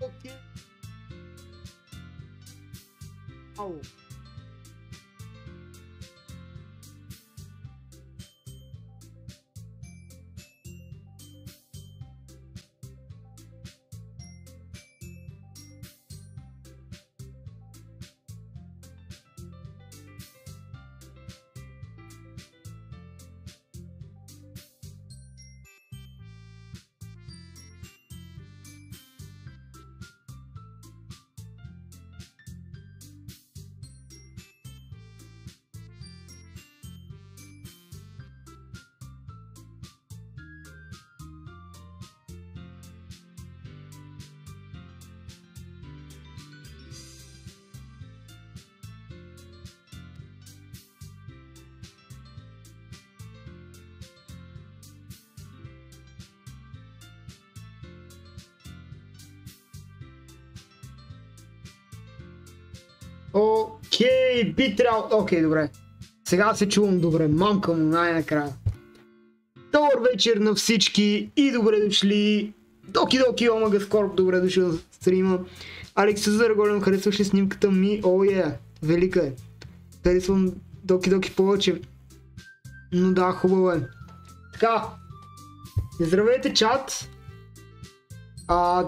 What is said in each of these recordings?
Окей. Ау. Окей, би трябвало... Окей, добре. Сега се чувам добре, мамка му най-накрая. Добър вечер на всички и добре дошли. Доки Доки, Омага Скорп, добре дошли на стрима. Алекс Зарголем, харесваш ли снимката ми? О, велика е. Харесвам Доки Доки повече. Но да, хубаво е. Така, здравейте чат.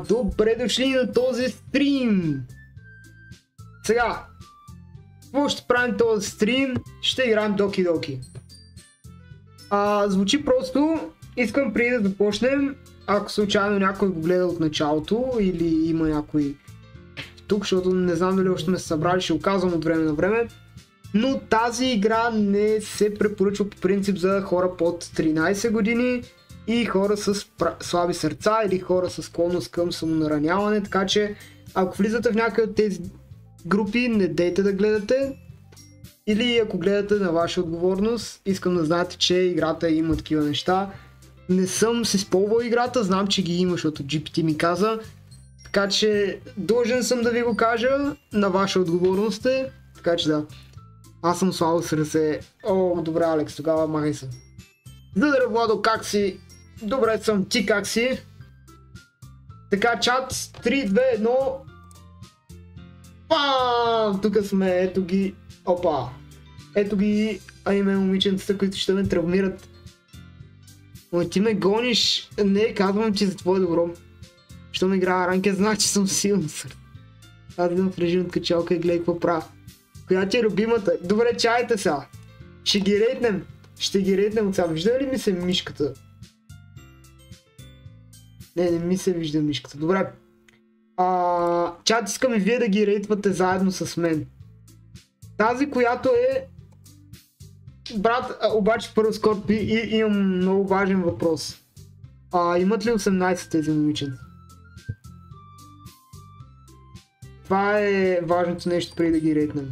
Добре дошли на този стрим. Сега, какво ще правим този стрим? Ще играем Доки Доки. Звучи просто. Искам преди да започнем, ако случайно някой го гледа от началото или има някой тук, защото не знам дали още ме са събрали, ще го казвам от време на време. Но тази игра не се препоръчва по принцип за хора под 13 години и хора с слаби сърца или хора с склонност към самонараняване, така че ако влизате в някои от тези групи, не дейте да гледате. Или ако гледате на ваша отговорност, искам да знаете, че играта има такива неща. Не съм си използвал играта, знам, че ги има, защото GPT ми каза. Така че длъжен съм да ви го кажа, на ваша отговорност е. Така че да. Аз съм слабо сърце. О, добре, Алекс, тогава махай се. Здравей, Владо, как си? Добре съм, ти как си? Така, чат, 3, 2, 1... Пам! Тук сме, ето ги, опа! Ето ги аниме момиченцата, които ще ме травмират. Но ти ме гониш, не казвам ти за твое добро. Що ме играя ранке, знах, че съм силно сър. Аз идвам в режим от качалка и гледай какво правя. Коя ти е любимата? Добре, чайте сега. Ще ги рейтнем. Ще ги рейтнем от сега. Вижда ли ми се мишката? Не ми се вижда мишката. Добре. Чат, искам и вие да ги рейтвате заедно с мен. Тази, която е... Брат, обаче първо Скорпи и имам много важен въпрос. Имат ли 18 тези момиченца? Това е важното нещо преди да ги рейтнем.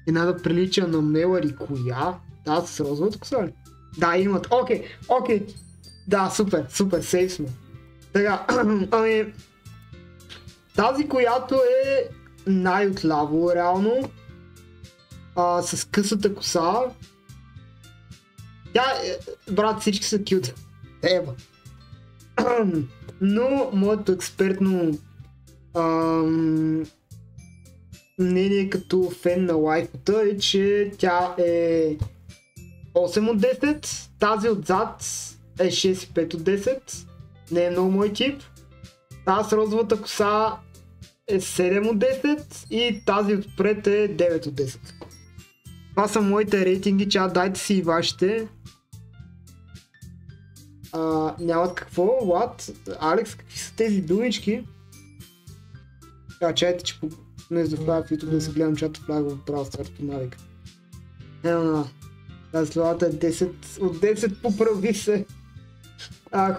Една да прилича на Мелари коя? Да, с розовата коса ли? Да, имат. Окей. Да, супер, сейф сме. Така, тази, която е най-отляво реално, с късата коса, тя, брат, всички са кют. Ева. Но моето експертно мнение като фен на лайфата е, че тя е 8 от 10, тази отзад е 6,5 от 10, не е много мой тип. Тази с розовата коса е 7 от 10 и тази отпред е 9 от 10. Това са моите рейтинги, чат, дайте си и вашите. Нямат какво? What? Алекс, какви са тези думички? Чайте, че вместо да правя в YouTube да се гледам чата, правя го право старт по навик. Тази словата е 10 от 10, поправи се.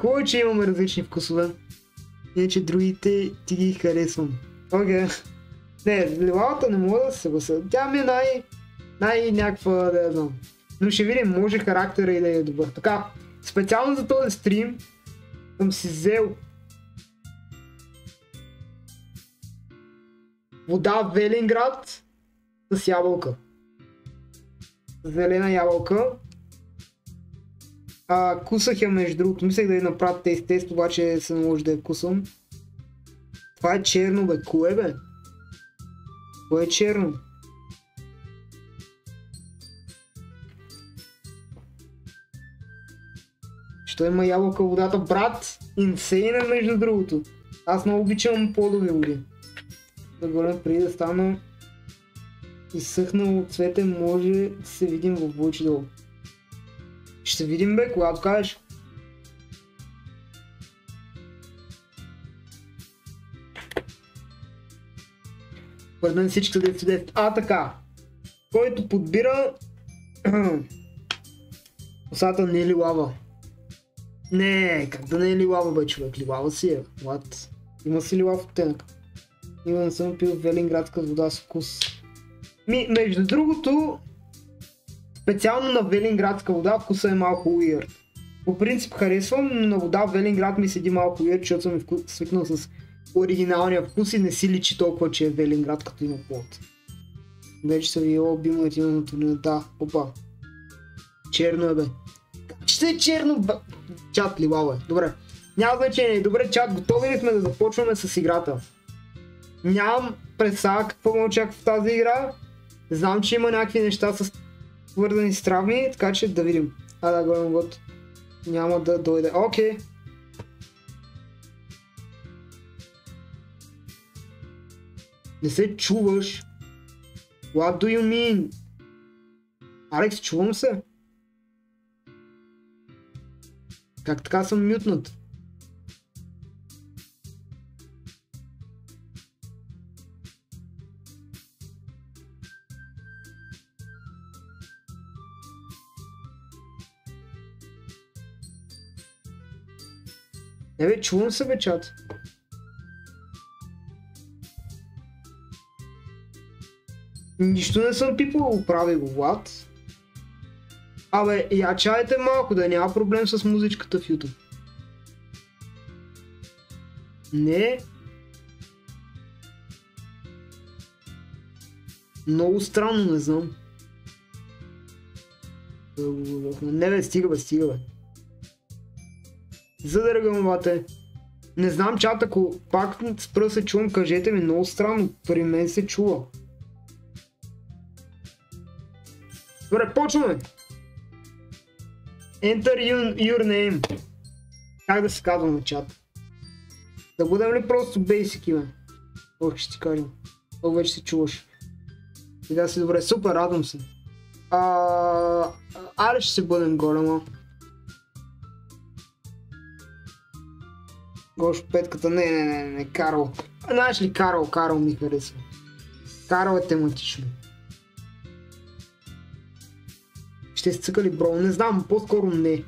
Хубаво, че имаме различни вкусове. Иначе другите ти ги харесвам. Окей. Не, лилавата не мога да се съглася. Тя ми е някаква, да я знам. Но ще видим, може характера и да е добър. Така, специално за този стрим съм си взел вода Велинград с ябълка. Зелена ябълка. Кусах я между другото. Мислех да я направя тест, обаче се наложи да я кусам. Това е черно, бе. Кое, бе? Кое е черно? Що има ябълка в водата? Брат, инсейн е между другото. Аз много обичам плодови води. Да горе, преди да стана изсъхнало цвете, може да се видим в Войчи долу. Ще видим, бе, когато кажеш. Пред мен всички са 10. Така. Който подбира... Косата не е ли лава? Не, как да не е лилава, бе, човек? Лилава си е. What? Има си лилав оттенък. Не съм пил велинградска вода с вкус. Между другото, специално на велинградска вода вкуса е малко weird. По принцип харесвам, но на вода Велинград ми седи малко weird, защото съм свикнал с оригиналния вкус и не си личи толкова, че е Велинград, като има плод. Вече са ви любимото име на турнира. Да, опа. Черно е, бе. Ще е черно, чат лилава е. Добре. Няма значение. Добре, чат, готови ли сме да започваме с играта? Нямам представа какво ме очаква в тази игра. Знам, че има някакви неща свързани с травми, така че да видим. Да, горе год. Няма да дойде. Окей. Не се чуваш. What do you mean? Алекс, чувам се? Как така съм мютнат? Не бе, чувам се, бе, чат. Нищо не съм пипал, прави го, Влад. Абе, я чайте малко, да няма проблем с музичката в YouTube. Не. Много странно, не знам. Не бе, стига бе, стига бе. Задръгамвате. Не знам, чат, ако пак спра се чувам, кажете ми, много странно, при мен се чува. Добре, почваме! Enter your name. Как да се казва на чат? Да бъдем ли просто basic име? Ох, ще ти кажем. Ох, вече се чуваш. Сега си добре, супер, радвам се. Аре ще се бъдем голема. Гош петката, не, Карл. Знаеш ли Карл ми харесва. Карл е тематично. Ще се цъка ли бро? Не знам, по-скоро не.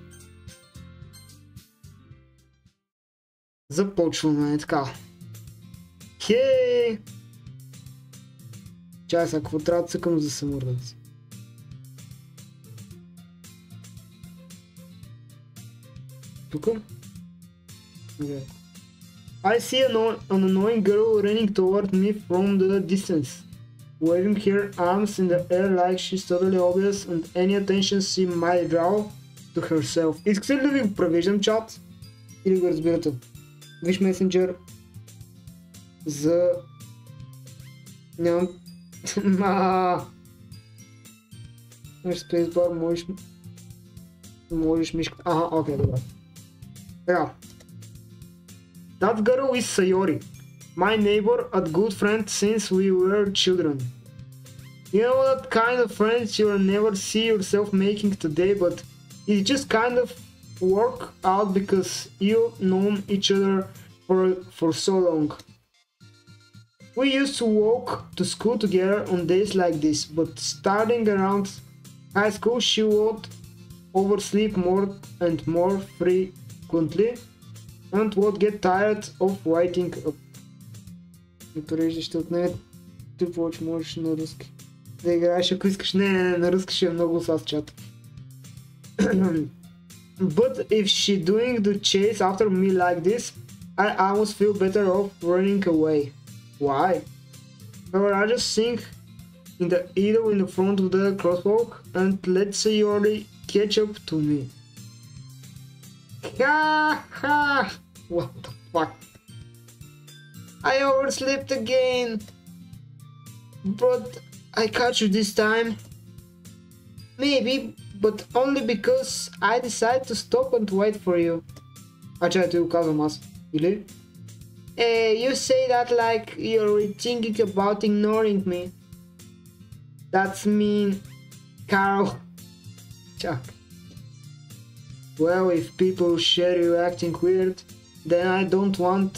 Започваме, така. Хей! Чай сега, какво трябва да цъкам за самърдъци? Тука? Okay. I see an annoying girl running toward me from the distance, waving her arms in the air like she's totally obvious and any attention she might draw to herself. Искате ли да ви го превеждам, чат? Или го разбирате? Виж месенджер за... Нямам... Спейсбар, можеш мишка... Окей, добре. Така. That girl is Sayori, my neighbor and good friend since we were children. You know that kind of friends you'll never see yourself making today, but it just kind of work out because you've known each other for so long. We used to walk to school together on days like this, but starting around high school she would oversleep more and more frequently and would get tired of waiting up. Прежде ще отнеме ти повече можеш на руски. Да играеш, ако искаш. Не, на руски ще е много с чат. But if she doing the chase after me like this, I almost feel better off running away. Why? However, I just think either in the front of the crosswalk and let Sayori catch up to me. Ha ha! What the fuck? I overslept again. But I caught you this time. Maybe, but only because I decided to stop and wait for you. Aceea te казвам аз, или? You say that like you're thinking about ignoring me. That's mean, Carol. Chuck. Well, if people share you acting weird, then I don't want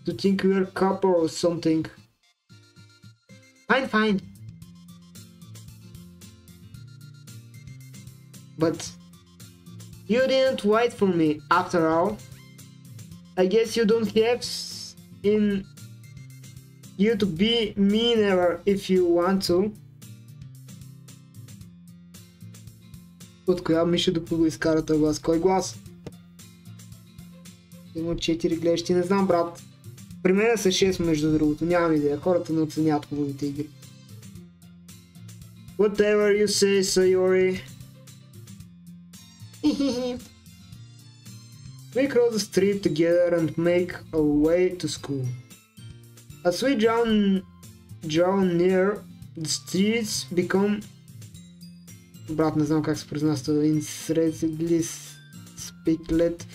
to think we're a couple or something. Fine, fine. But you didn't wait for me after all. I guess you don't have in you to be me never if you want to. От коя миша да го изкара този глас? Кой глас? Има 4 гледащи, не знам, брат. При мен са 6 между другото, нямам идея. Хората не оценят хубавите игри. Whatever you say, Sayori. We cross the street together and make our way to school. As we draw near, the streets become... Брат, не знам как се произнася това. Increasingly speculated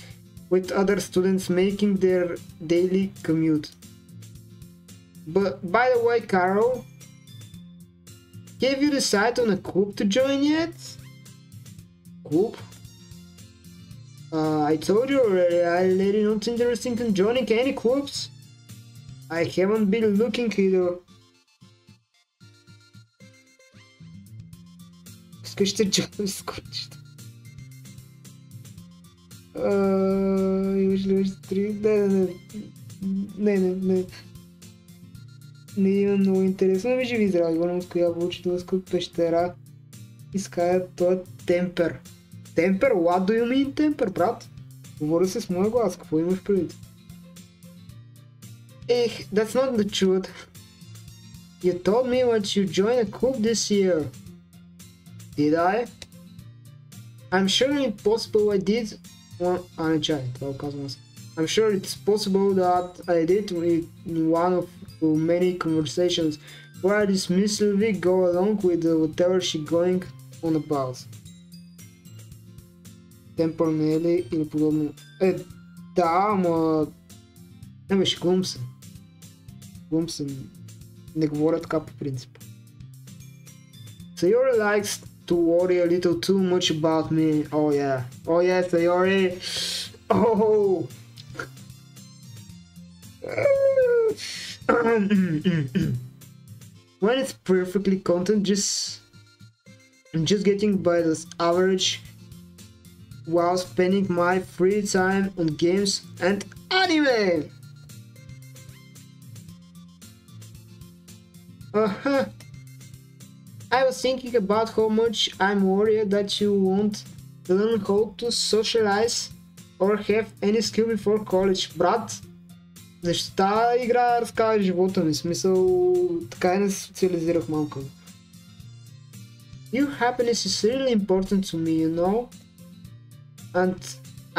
with other students making their daily commute. But by the way, Carol, have you decided on a club to join yet? Club? I told you already, I'm really not interested in joining any clubs. I haven't been looking either. Искаш да джойнеш скучно. Имаш ли още 3? Не. Не има много интересно. Ми живи здрави, гонам с коя получи дълска от пещера. Изкаят това темпер. Темпер? What do you mean темпер, брат? Говоря се с моя глас, какво имаш предвид? That's not the truth. You told me that you joined a club this year. Did I? I'm sure it's possible I did. I'm sure it's possible that I did in one of many conversations where I dismissively go along with whatever she's going on about. Темпър не е ли или подобно? Да, ама... Не беше, глум се. Не говоря така по принцип. Sayori likes to worry a little too much about me. Oh yeah, Sayori. Oh. When it's perfectly content, just getting by the average while spending my free time on games and anime. I was thinking about how much I'm worried that you won't learn how to socialize or have any skill before college. Брат, защо тази игра разказва живота ми? Смисъл, така и не се социализирах малко. Your happiness is really important to me, you know? And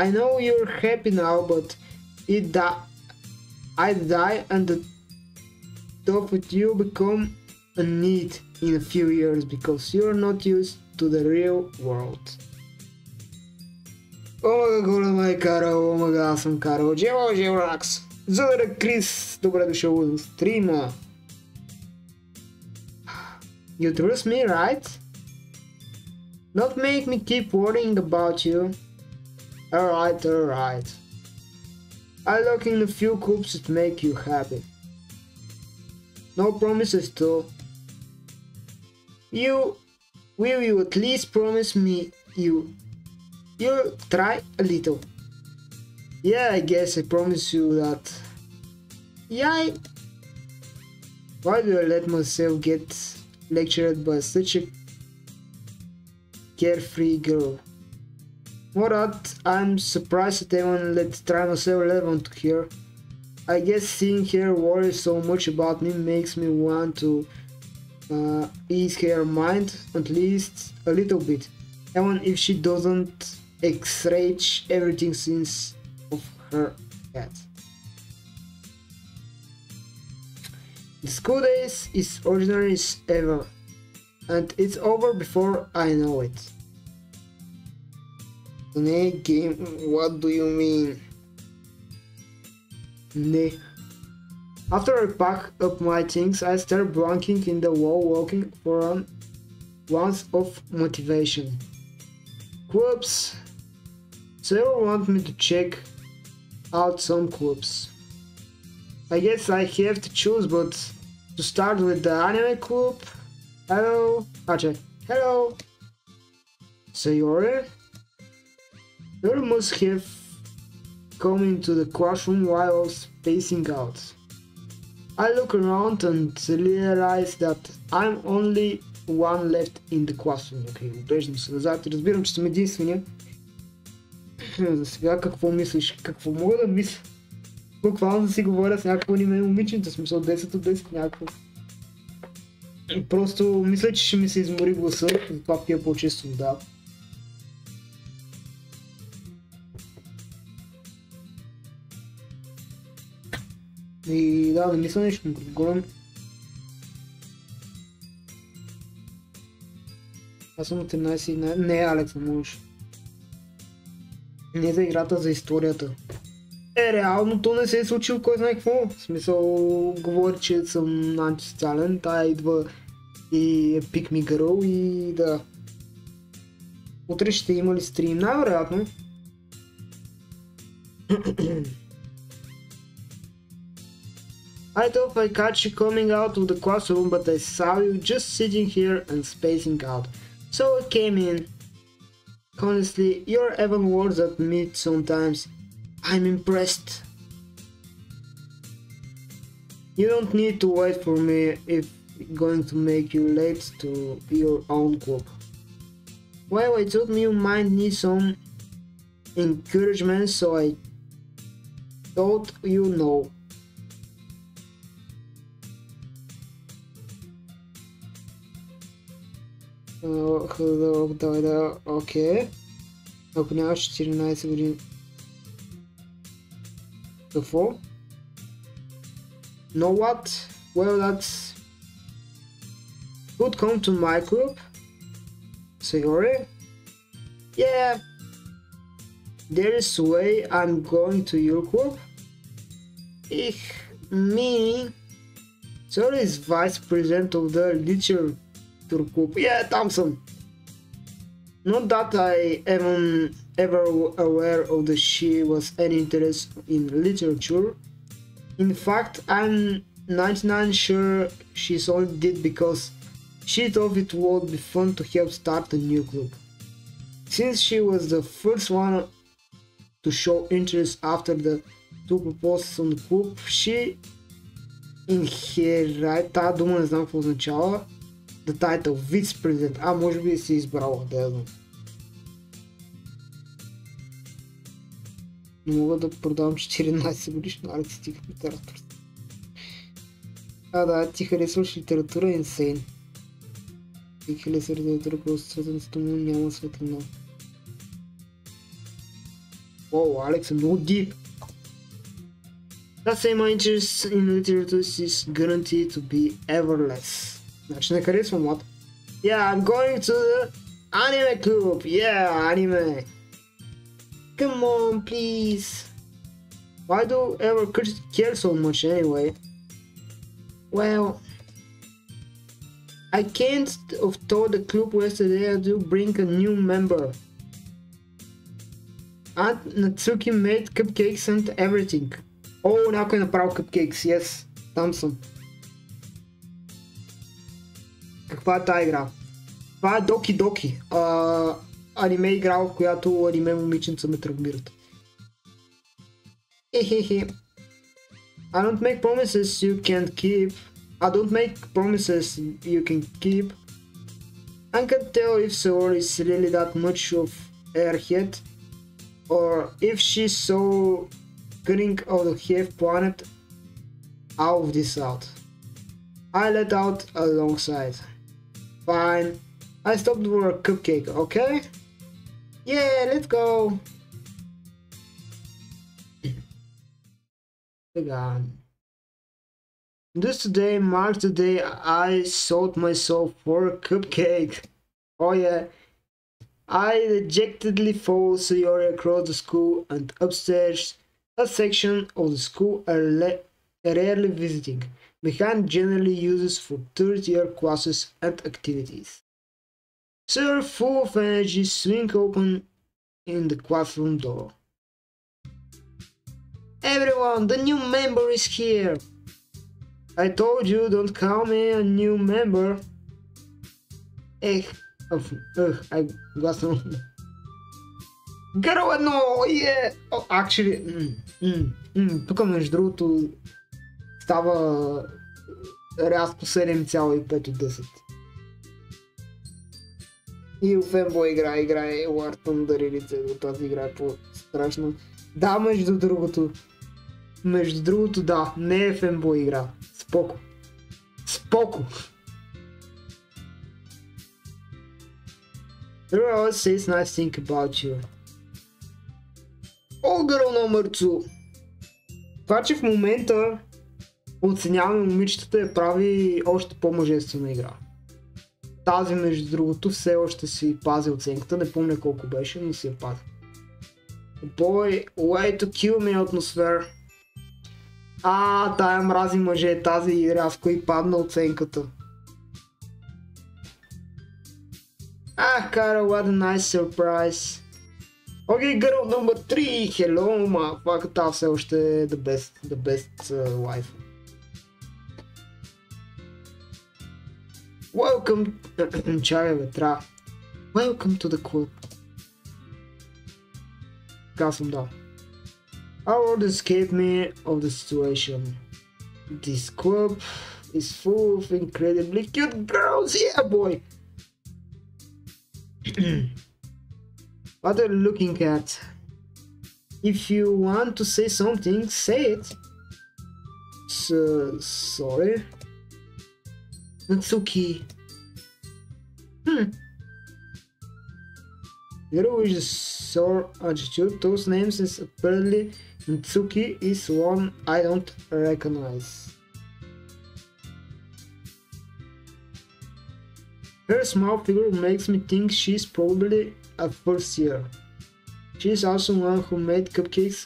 I know you're happy now, but I'd die and the thought with you become a need in a few years because you're not used to the real world. Омага, Карл, омага, аз съм Карл. Джево, Ракс. Задъра Крис, добре дошъл в стрима. You trust me, right? Not make me keep worrying about you. Alright. I'll look in a few clubs that make you happy. No promises though. Will you at least promise me you'll try a little? Yeah, I guess I promise you that. Yeah. Why do I let myself get lectured by such a carefree girl? More that I'm surprised that anyone let try myself relevant here. I guess seeing her worry so much about me makes me want to ease her mind at least a little bit, even if she doesn't extract everything since of her head. The school days is ordinary as ever, and it's over before I know it. Ne game, what do you mean? Ne. After I pack up my things, I start blanking in the wall, walking for an ounce of motivation. Clubs. So you want me to check out some clubs? I guess I have to choose, but to start with the anime club. Hello, Archie. Hello. Sayori? You must have come into the classroom while I was spacing out. I look around and realize that I'm only one left in the classroom. Okay, оглеждам се назад и разбирам, че съм единствения. За сега какво мислиш? Какво мога да мисля? Буквално да си говоря с някакво аниме момиченце, смисъл 10 от 10 някакво. Просто мисля, че ще ми се измори гласа, затова пия по-често вода. И да, не мисля нещо голям. Аз съм от 13 и не, Алекс, не можеш. Не за играта, за историята. Реално то не се е случило кой знае какво. В смисъл, говори, че съм антисоциален, тая идва и е pick me girl и да. Утре ще има ли стрим? Най-вероятно. I thought I catch you coming out of the classroom, but I saw you just sitting here and spacing out. So I came in. Honestly, you're even worse at me sometimes. I'm impressed. You don't need to wait for me if it's going to make you late to your own club. Well, I thought you might need some encouragement, so I thought you know. Окей. Ако нямаш 14 години. Какво? Know what? Well, that's... Could come to my club? Sayori? Yeah. There is a way I'm going to your club? Me? Sayori is vice president of the literature club. Yeah, Thompson. Not that I am ever aware of that she was any interest in literature. In fact, I'm 99 sure she's only did because she thought it would be fun to help start a new club. Since she was the first one to show interest after the two proposals on the club, she inherited, тази дума не знам какво означава, the title Vice President. А, може би си избрала, да я знам. Не мога да продавам 14 годишно, Алекс, стига литература. Да, ти харесваш литература, insane. Ти харесва литература, просто светленството му няма светлина. О, Алекс е много deep. That say my interest in literature is guaranteed to be everless. Значи не харесвам, what? Yeah, I'm going to the anime club. Yeah, anime. Come on, please. Why do you ever care so much anyway? Well, I can't have told the club yesterday I do bring a new member. Aunt Natsuki made cupcakes and everything. Oh, някой направил cupcakes, yes. Там съм. Каква е тази игра? Това е Доки Доки. Аниме игра, в която аниме момиченца ме травмират. Хе-хе-хе. I don't make promises you can't keep. I don't make promises you can keep. I can't tell if Sayori is really that much of airhead, or if she's so cutting out the half planet out of this out. I let out alongside. Fine. I stopped for a cupcake, okay? Yeah, let's go. Vegan. This today marks the day I sold myself for a cupcake. Oh yeah. I dejectedly follow Sayori across the school and upstairs, a section of the school I rarely visiting. Behind generally uses for third-year classes and activities. Sayori, full of energy, swing open in the classroom door. Everyone, the new member is here! I told you, don't call me a new member. I got some. Гаро yeah! Oh, actually, тук между другото става рязко 7,5 от 10. И Фенбой играе War Thunder или тази игра е по-страшна. Да, между другото да, не е Фенбой игра. Споко. There always says nice thing about you. О, гърл номер 2. Това, че в момента оценяваме момичетата я прави още по-мъжествена игра. Тази, между другото, все още си пази оценката, не помня колко беше, но си я пази. Boy, way to kill me атмосфера. Тая мрази мъже, тази рязко и падна оценката. Кара, what a nice surprise. Okay, girl number 3, hello, motherfucker, тази все още е the best wife. Welcome, чакай ветра. Welcome to the club. Казвам да. Our world escaped me of the situation. This club is full of incredibly cute girls, yeah boy! What are you looking at? If you want to say something, say it. Sorry? Natsuki. Little with a sore attitude, those names is apparently Natsuki is one I don't recognize. Her small figure makes me think she's probably a first year. She's also one who made cupcakes.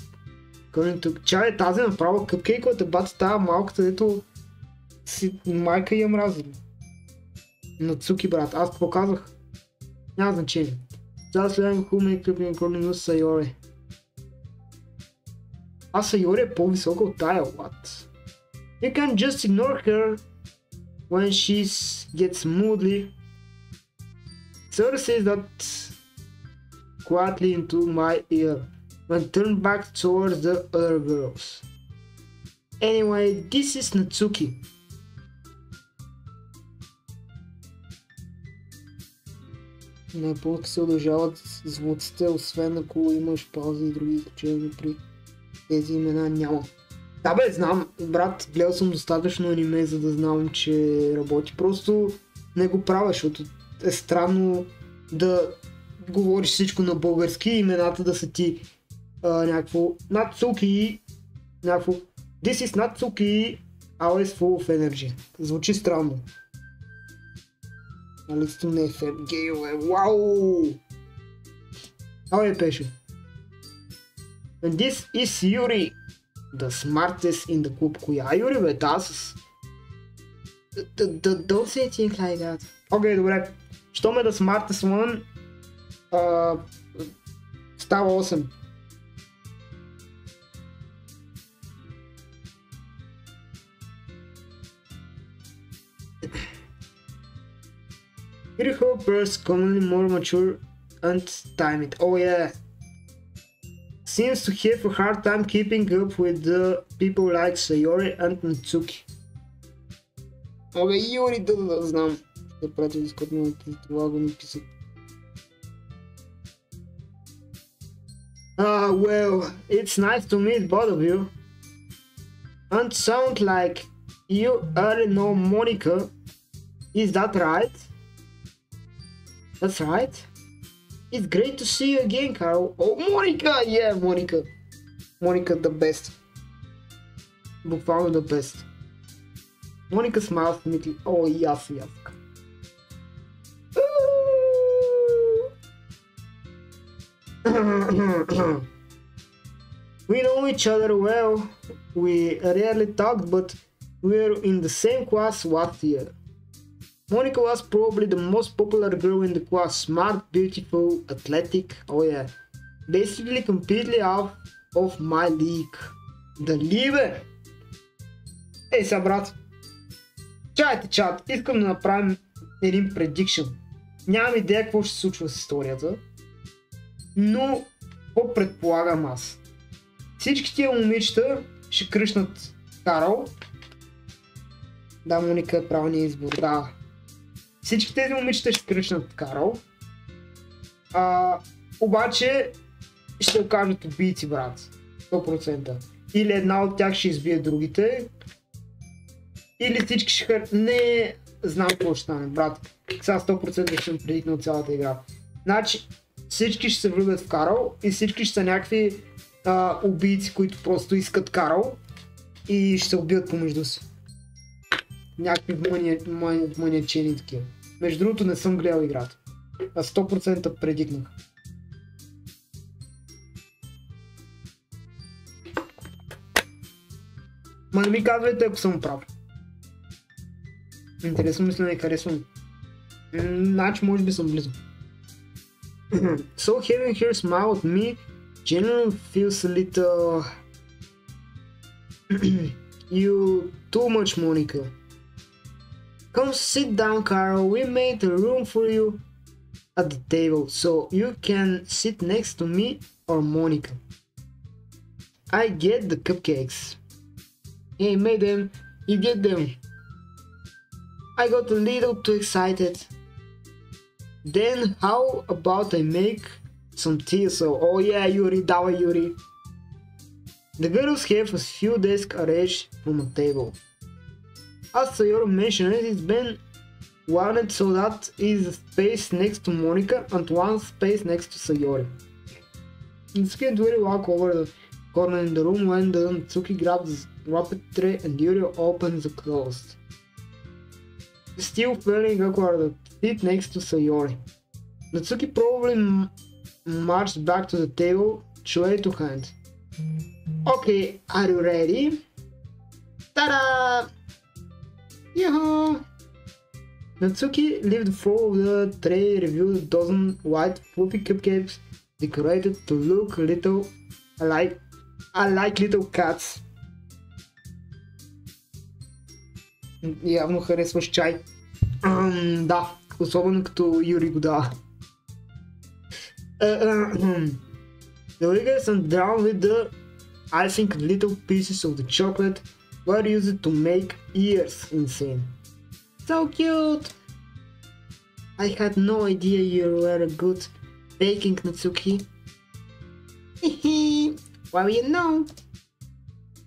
According to... Чай, тази направо cupcake-овата бата, тая малката, дето си майка я мрази. Нацуки, брат. Аз какво казах? Няма значение. Just learn who made cupcake according to Sayori. Sayori е по-висока от тая, what? You can just ignore her when she gets moody. Sayori says that quietly into my ear when turned back towards the other girls. Anyway, this is Natsuki. Напълно се удължават звуците, освен ако имаш паузи и други значения при тези имена няма. Да бе, знам, брат, гледал съм достатъчно аниме, за да знам, че работи. Просто не го правя, защото е странно да говориш всичко на български и имената да са ти някакво Natsuki, някакво This is Natsuki, always full of energy. Звучи странно. На лицето не е фем гейове, вау! Пеше. And this is Yuri, the smartest in the group. Коя Юри бе? Да, с... Don't say things like that. Окей, добре. Що ме да smartest one? Става 8. Beautiful birds commonly more mature and timed. Oh yeah. Seems to have a hard time keeping up with the people like Sayori and Natsuki. Okay, Юри, да знам. Да пратя дискот на това го написах. Well, it's nice to meet both of you. And sound like you already know Monica. Is that right? That's right. It's great to see you again, Carl. Oh, Monica! Yeah, Monica. Monica, the best. Буквално the best. Monica smiles sweetly. Oh, yes. We know each other well. We rarely talked, but we were in the same class last year. Monica was probably the most popular girl in the class. Smart, beautiful, athletic. Oh yeah. Basically completely out of my league. The Liebe! Ей сега, брат. Чат, искам да направим един предикшън. Нямам идея какво ще се случва с историята, но какво предполагам аз? Всички тия момичета ще кръшнат Карл. Да, Моника е правилният избор, да. Всички тези момичета ще кръшнат Карл. Обаче ще окажат убийци, брат. 100%. Или една от тях ще избие другите. Или всички ще Не знам какво ще стане, брат. Сега 100% ще съм предикнал цялата игра. Значи всички ще се влюбят в Карл и всички ще са някакви убийци, които просто искат Карл и ще се убият помежду си. Някакви маниачени такива. Между другото не съм гледал играта. 100% предикнах. Ма не ми казвайте, ако съм прав. Интересно мисля, не харесвам. Значи може би съм близо. So having her smile at me genuinely feels a little... You too much, Monica. Come sit down, Carl. We made a room for you at the table, so you can sit next to me or Monica. I get the cupcakes. Hey, madam, you get them. I got a little too excited. Then how about I make some tea? So, oh yeah, Yuri, давай, Yuri. The girls have a few desks arranged from a table. As Sayori mentioned, it's been wanted so that is a space next to Monica and one space next to Sayori. It's getting very walk over the corner in the room when the Natsuki grabs the rapid tray and Yuri opens the closed. Still feeling awkward to sit next to Sayori. Natsuki probably marched back to the table, tray to hand. Okay, are you ready? Ta-da! Yahoo! Natsuki lifted the floor of the tray, revealed a dozen white fluffy cupcakes decorated to look little like little cats. Явно харесваш чай. Да, особено като Юри го дава. The Wiggles and down with the icing little pieces of the chocolate were used to make ears insane. So cute! I had no idea you were good baking, Natsuki. Well, you know.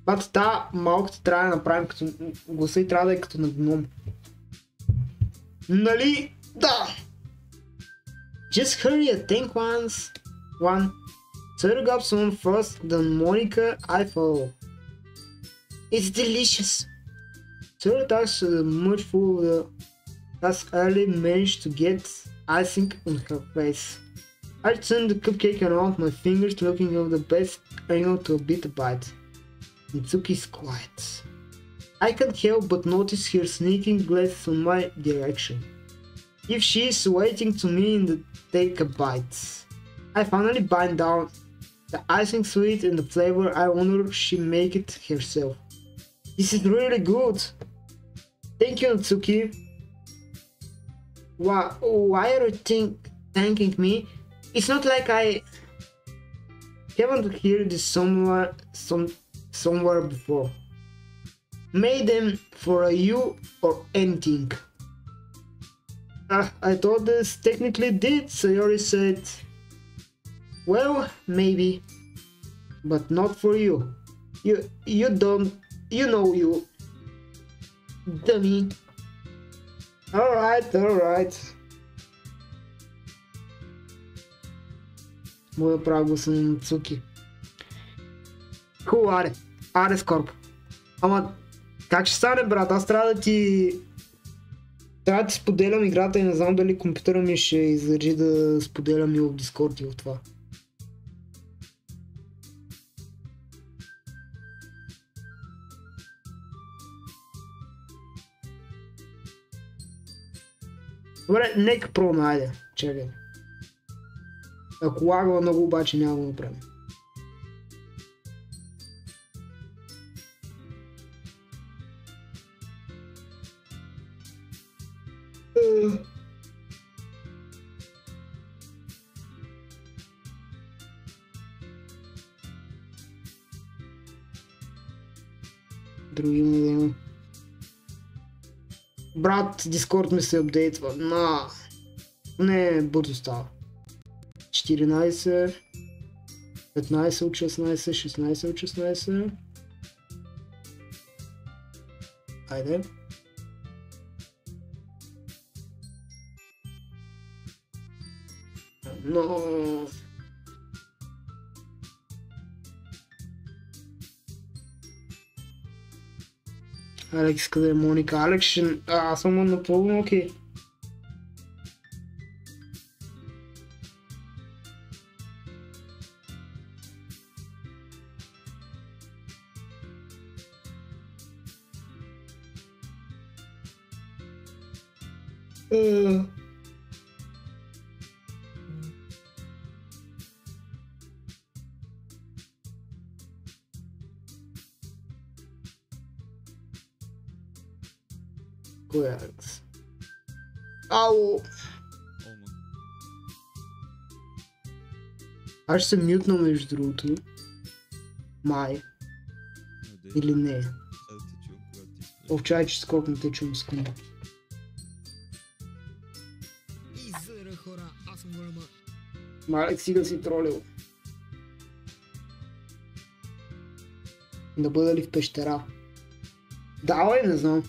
Бат, малкото трябва да направим като гласа и трябва да е като на гном. Нали? Да! Just hurry, I think one. Sarah got someone first, then Monica, I follow. It's delicious. Sarah touched the much food as early managed to get icing on her face. I turned the cupcake around my fingers, looking for the best angle to a bit bite. Natsuki's quiet. I can't help but notice her sneaking glances on my direction. If she is waiting to me in the take a bite. I finally bite down. The icing sweet and the flavor, I wonder if she make it herself. This is really good. Thank you, Natsuki. Why are you thanking me? It's not like I haven't heard this somewhere before. Made them for you or anything. I thought this technically did, Sayori said. Well, maybe, but not for you. You don't, you know you. Dummy. Alright. Моя право гласа на Нацуки. Хубаво, аре Скорпо. Ама Как ще стане, брат? Аз трябва да ти споделям играта и не знам дали компютъра ми ще издържи да споделям и в Discord и в това. Добре, нека пробваме, айде, чакай. Ако лагва много, обаче няма да направим. Други ми. Брат, Discord ми се апдейтва. Не, бързо става. 14, 15 от 16, 16 от 16. Айде. Но... Алекс, къде е Моника? Алекс ще... аз съм напълно окей. Кой е Алекс? Ау! Аз ще се мютна между другото. Май. Или не. Овчай, че скоро не те чувам секунда. Алекс, сега си тролил. Да бъда ли в пещера? Давай, не знам.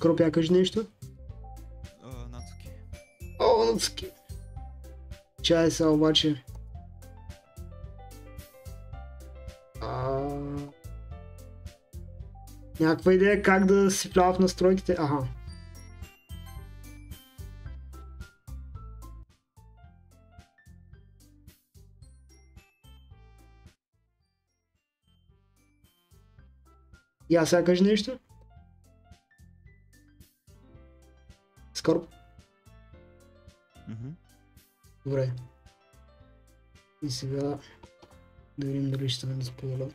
Кропя, кажи нещо? Нацки. О, нацки. Чай са обаче. Някаква идея как да си влява в настройките? Аха. Я сега кажи нещо? Скоро? Добре. И сега да видим дали ще не споделя.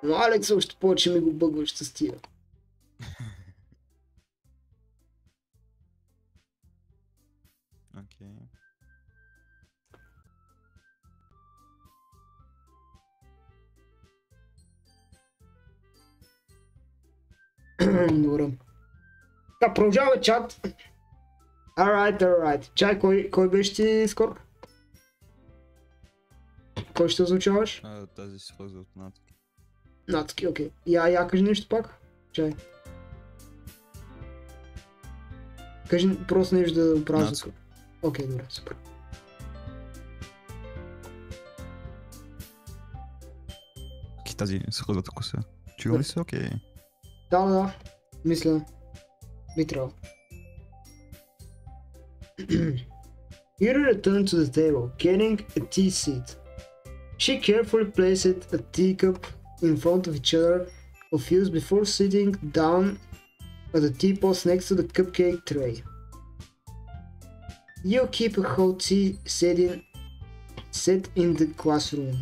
Но Алекс още повече ми го бъгва щастия. Окей. Добре. Така, продължава чат. Alright. Чай, кой беше ти скоро? Кой ще озвучаваш? Тази се ползва от Нацки. Нацки, окей. Я кажи нещо пак. Чай. Кажи просто нещо да правиш за скоро. Окей, добре, супер. Тази сходвата коса. Чува ли се? Окей. Да. Мисля. Би трябвало. You return to the table, getting a tea seat. She carefully placed a teacup in front of each other of you before sitting down at the teapot next to the cupcake tray. You keep a hot tea set in the classroom.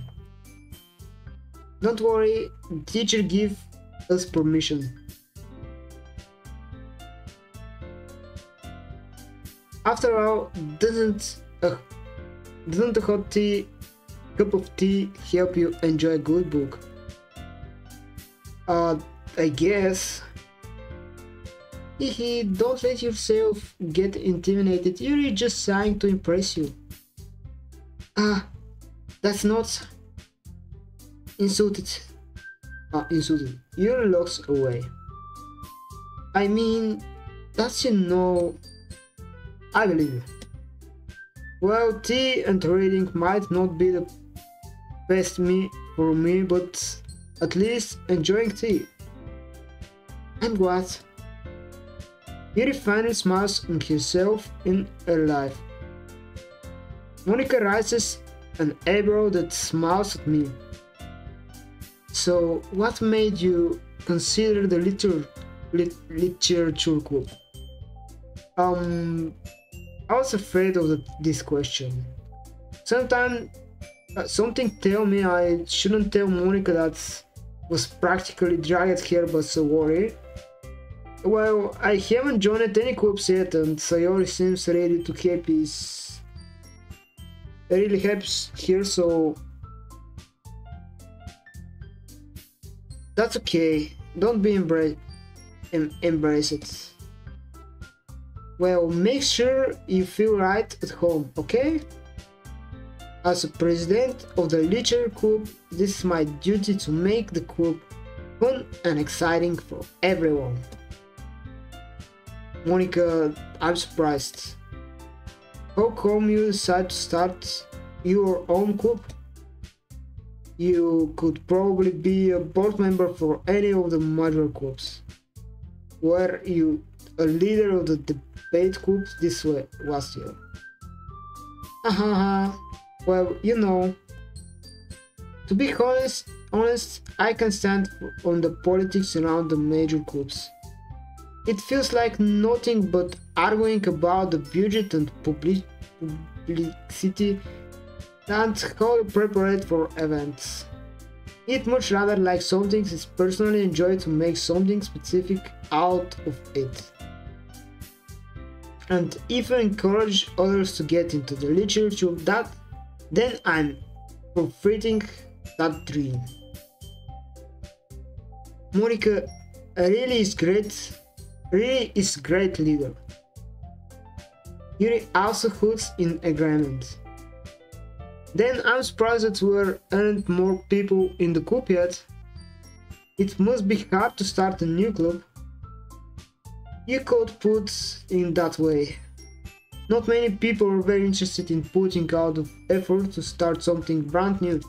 Don't worry, teacher give us permission. After all, doesn't a hot cup of tea help you enjoy a good book? I guess. Don't let yourself get intimidated. You're just trying to impress you. That's not insulted. Insulted. Yuri looks away. I mean, that's I believe you. Well, tea and reading might not be the best for me, but at least enjoying tea. And what? Yuri finally smiles on herself in her life. Monica raises an eyebrow that smiles at me. So, what made you consider the literature club? I was afraid of this question. Something tell me I shouldn't tell Monica that was practically dragged here by Sayori. Well, I haven't joined any clubs yet, and Sayori seems ready to really happy here, so that's okay. Don't be embrace it. Well, make sure you feel right at home, okay? As a president of the literature club, this is my duty to make the club fun and exciting for everyone. Monica, I'm surprised. How come you decided to start your own club? You could probably be a board member for any of the major clubs. Were you a leader of the debate club this last year? Well, to be honest, I can stand on the politics around the major clubs. It feels like nothing but arguing about the budget and publicity and how to prepare for events. I'd much rather like something is personally enjoy to make something specific out of it. And even encourage others to get into the literature then I'm fulfilling that dream. Monica really is great leader. Yuri also hooks in agreement. Then I'm surprised that there aren't more people in the club yet. It must be hard to start a new club. You could put in that way. Not many people are very interested in putting out the effort to start something brand new.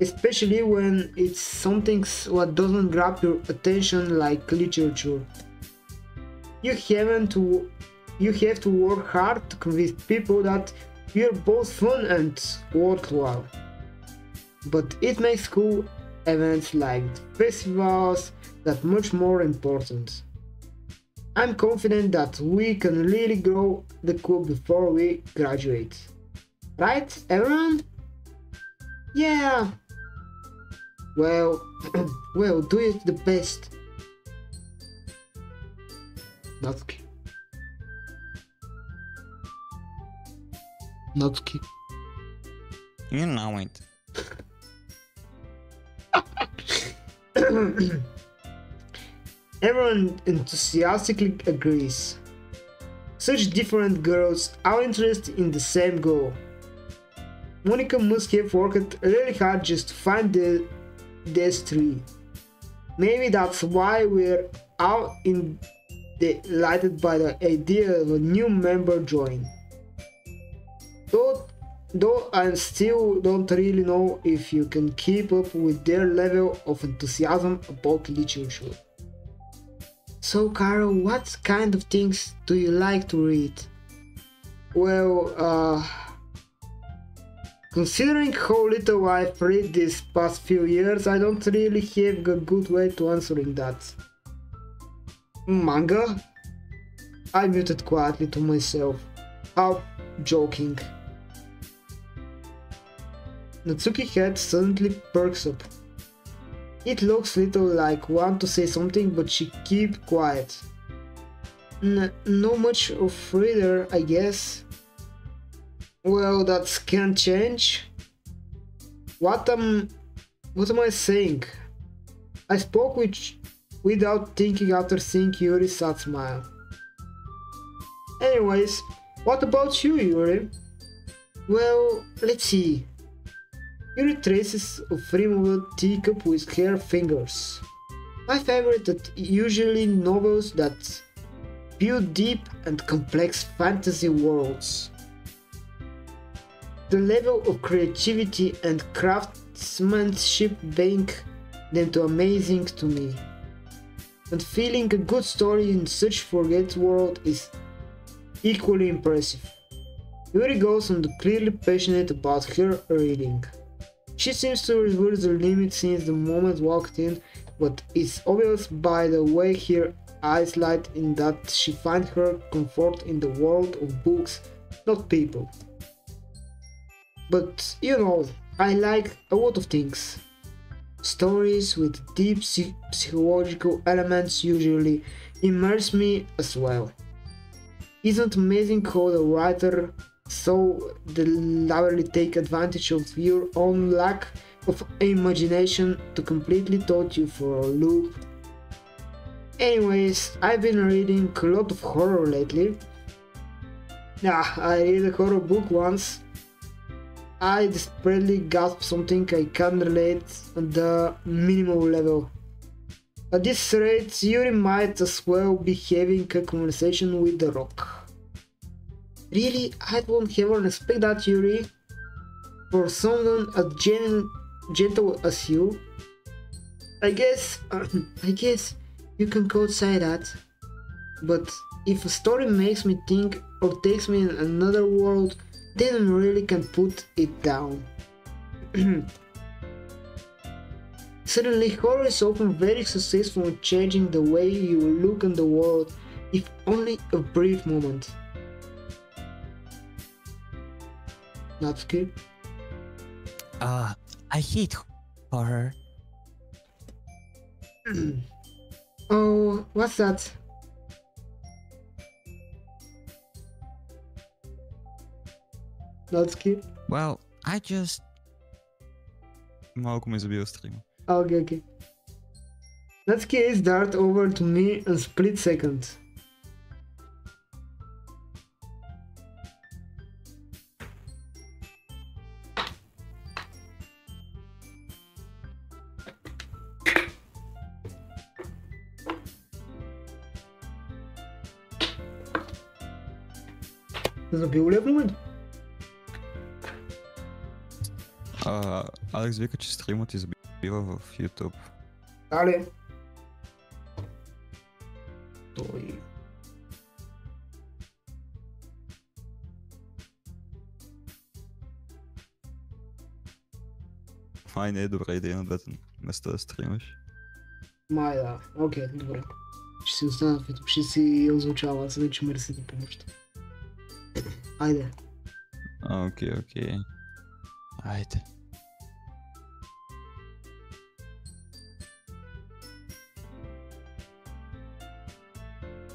Especially when it's something what doesn't grab your attention like literature. You have to work hard to convince people that you're both fun and worthwhile. But it makes cool events like festivals that much more important. I'm confident that we can really grow the club before we graduate. Right, everyone? Yeah. Well, do it the best. Natsuki. You know it. Everyone enthusiastically agrees. Such different girls are interested in the same goal. Monica must have worked really hard just to find these three. Maybe that's why we're all delighted by the idea of a new member joining. Though I still don't really know if you can keep up with their level of enthusiasm about literature. So, Carol, what kind of things do you like to read? Well, considering how little I've read these past few years, I don't really have a good way to answering that. Manga? I muted quietly to myself, half joking. Natsuki's head suddenly perks up. It looks little like want to say something, but she keep quiet. No much of reader, I guess. Well, that can change. What am I saying? I spoke without thinking after seeing Yuri's sad smile. Anyways, what about you, Yuri? Well, let's see. Yuri traces of removed teacup with her fingers. My favorite at usually novels that build deep and complex fantasy worlds. The level of creativity and craftsmanship being them to amazing to me. And feeling a good story in such forgotten world is equally impressive. Yuri goes on clearly passionate about her reading. She seems to reverse the limit since the moment walked in, but it's obvious by the way her eyes light in that she finds her comfort in the world of books, not people. But you know, I like a lot of things. Stories with deep psychological elements usually immerse me as well. Isn't it amazing how the writer so deliberately take advantage of your own lack of imagination to completely throw you for a loop? Anyways, I've been reading a lot of horror lately. I read a horror book once. I desperately gasped something I can relate on the minimal level. At this rate, Yuri might as well be having a conversation with the rock. Really, I don't ever expect that, Yuri. For someone as gentle as you, I guess you can quote say that. But if a story makes me think or takes me in another world, then I really can put it down. Suddenly, horror is often very successful in changing the way you look on the world, if only a brief moment. Natsuki? I hate horror. Oh, what's that? Natsuki? Well, I just... Малко ме забива стрима. Okay. Natsuki is dart over to me in split second. Забил ли е в момента? Алекс вика, че стримът избива в YouTube. Дали. Той... Май не е добра идея на двете места да стримаш. Май да, окей, добре. Ще си остана в YouTube, ще си озвучава, аз вече мерси за помощта. Айде. Окей. Айде.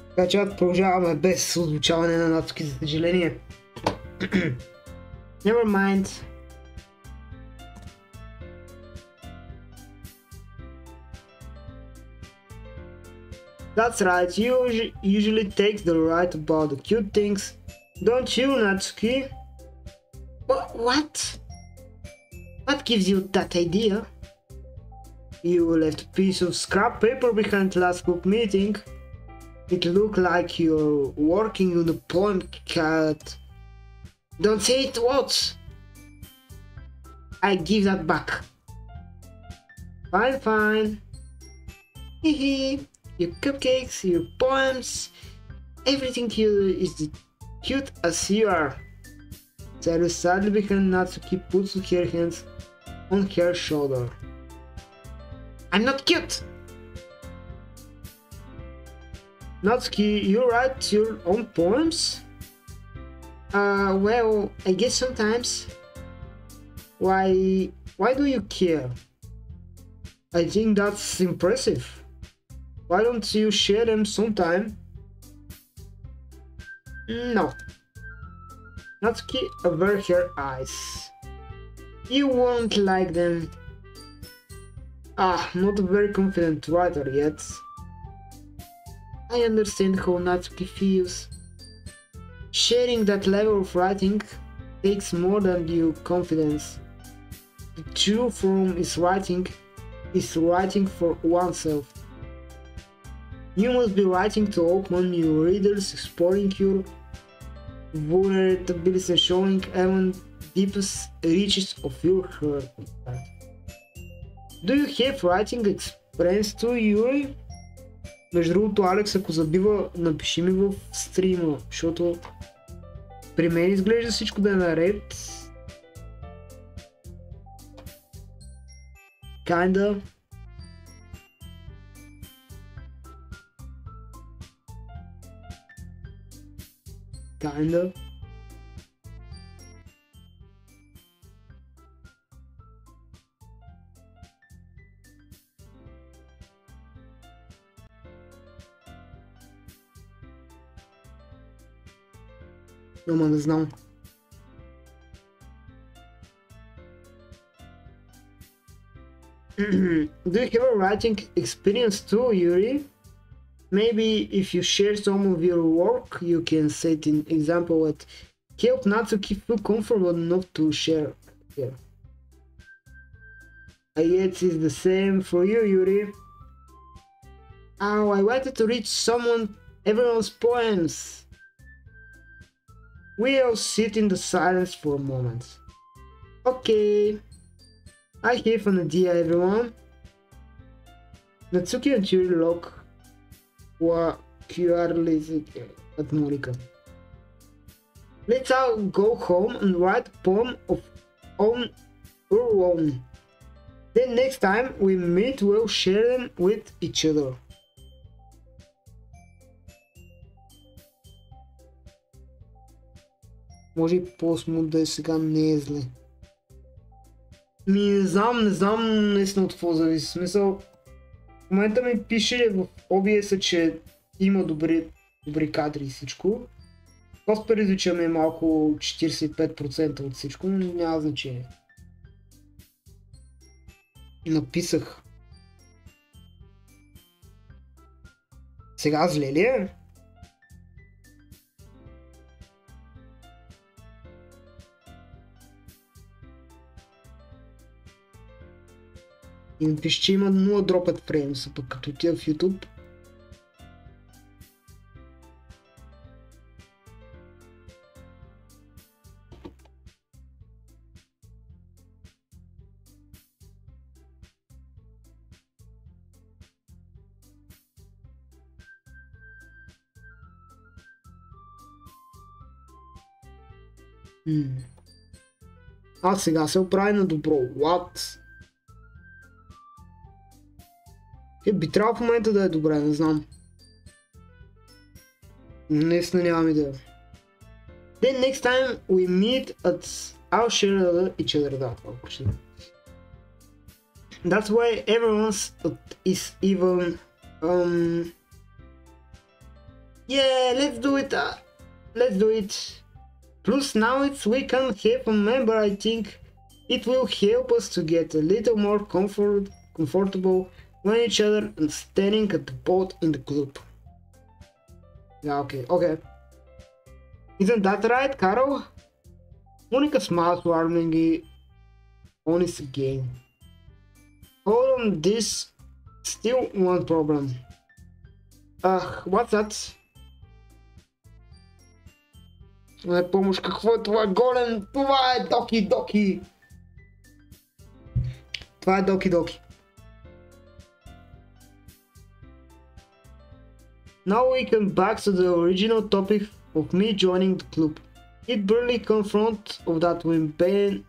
Така че продължаваме без озвучаване на Натsuki, за съжаление. Never mind. That's right, you usually take the right about the cute things, don't you, Natsuki? What? What gives you that idea? You left a piece of scrap paper behind last group meeting. It looked like you're working on a poem, cat. Don't say it once. I give that back. Fine. Hehe. Your cupcakes, your poems, everything here is as cute as you are. Saru sadly behind Natsuki puts her hands on her shoulder. I'm not cute! Natsuki, you write your own poems? Well, I guess sometimes. Why do you care? I think that's impressive. Why don't you share them sometime? No. Natsuki averted her eyes. You won't like them. Not a very confident writer yet. I understand how Natsuki feels. Sharing that level of writing takes more than your confidence. The true from his writing is writing for oneself. You must be writing to open your readers, exploring your vulnerabilities and showing even deepest reaches of your heart. Do you have writing experience too, Юри? Между другото, Алекс, ако забива, напиши ми в стрима, защото при мен изглежда всичко да е наред. Kinda. Ама не знам. Do you have a writing experience too, Yuri? Maybe if you share some of your work, you can set an example that help Natsuki feel comfortable enough to share here. I guess it's the same for you, Yuri. Oh, I wanted to read everyone's poems. We all sit in the silence for a moment. Okay. I have an idea, everyone. Natsuki and Yuri look were curiously at Monika. Let's all go home and write a poem of our own. Then next time we meet, we'll share them with each other. Може и по-смут да е сега, не е зле. Не знам наистина от какво зависи. Смисъл, в момента ми пише в OBS, че има добри кадри и всичко. Просто изучаме е малко 45% от всичко, но няма значение. Написах. Сега зле ли е? И ми пише, че има 0 droped frames, пък като отида в YouTube. А сега се оправи на добро. What? Би трябвало в момента да е добре, не знам. Наистина нямам идея. Then next time we meet at I'll share each other that. That's why everyone's is even yeah, let's do it. Let's do it. Plus now it's we can have a member. I think it will help us to get a little more comfortable when each other and standing at the boat in the group. Yeah, okay. Isn't that right, Carol? Monica smiles warmingly on us again. Hold on, this still one problem. What's that? Не помощ, какво е това голем? Това е Доки Доки! Това е Доки Доки. Now we come back to the original topic of me joining the club. It barely confront of that when been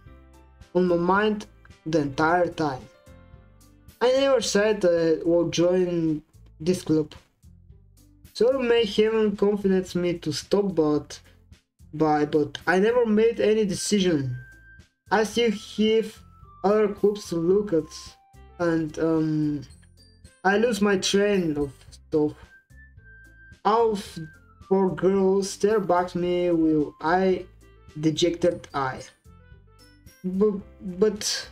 on my mind the entire time. I never said I would join this club. So may heaven confidence me to stop but I never made any decision. I still have other clubs to look at and I lose my train of stuff. All four girls stare back at me with dejected eye. But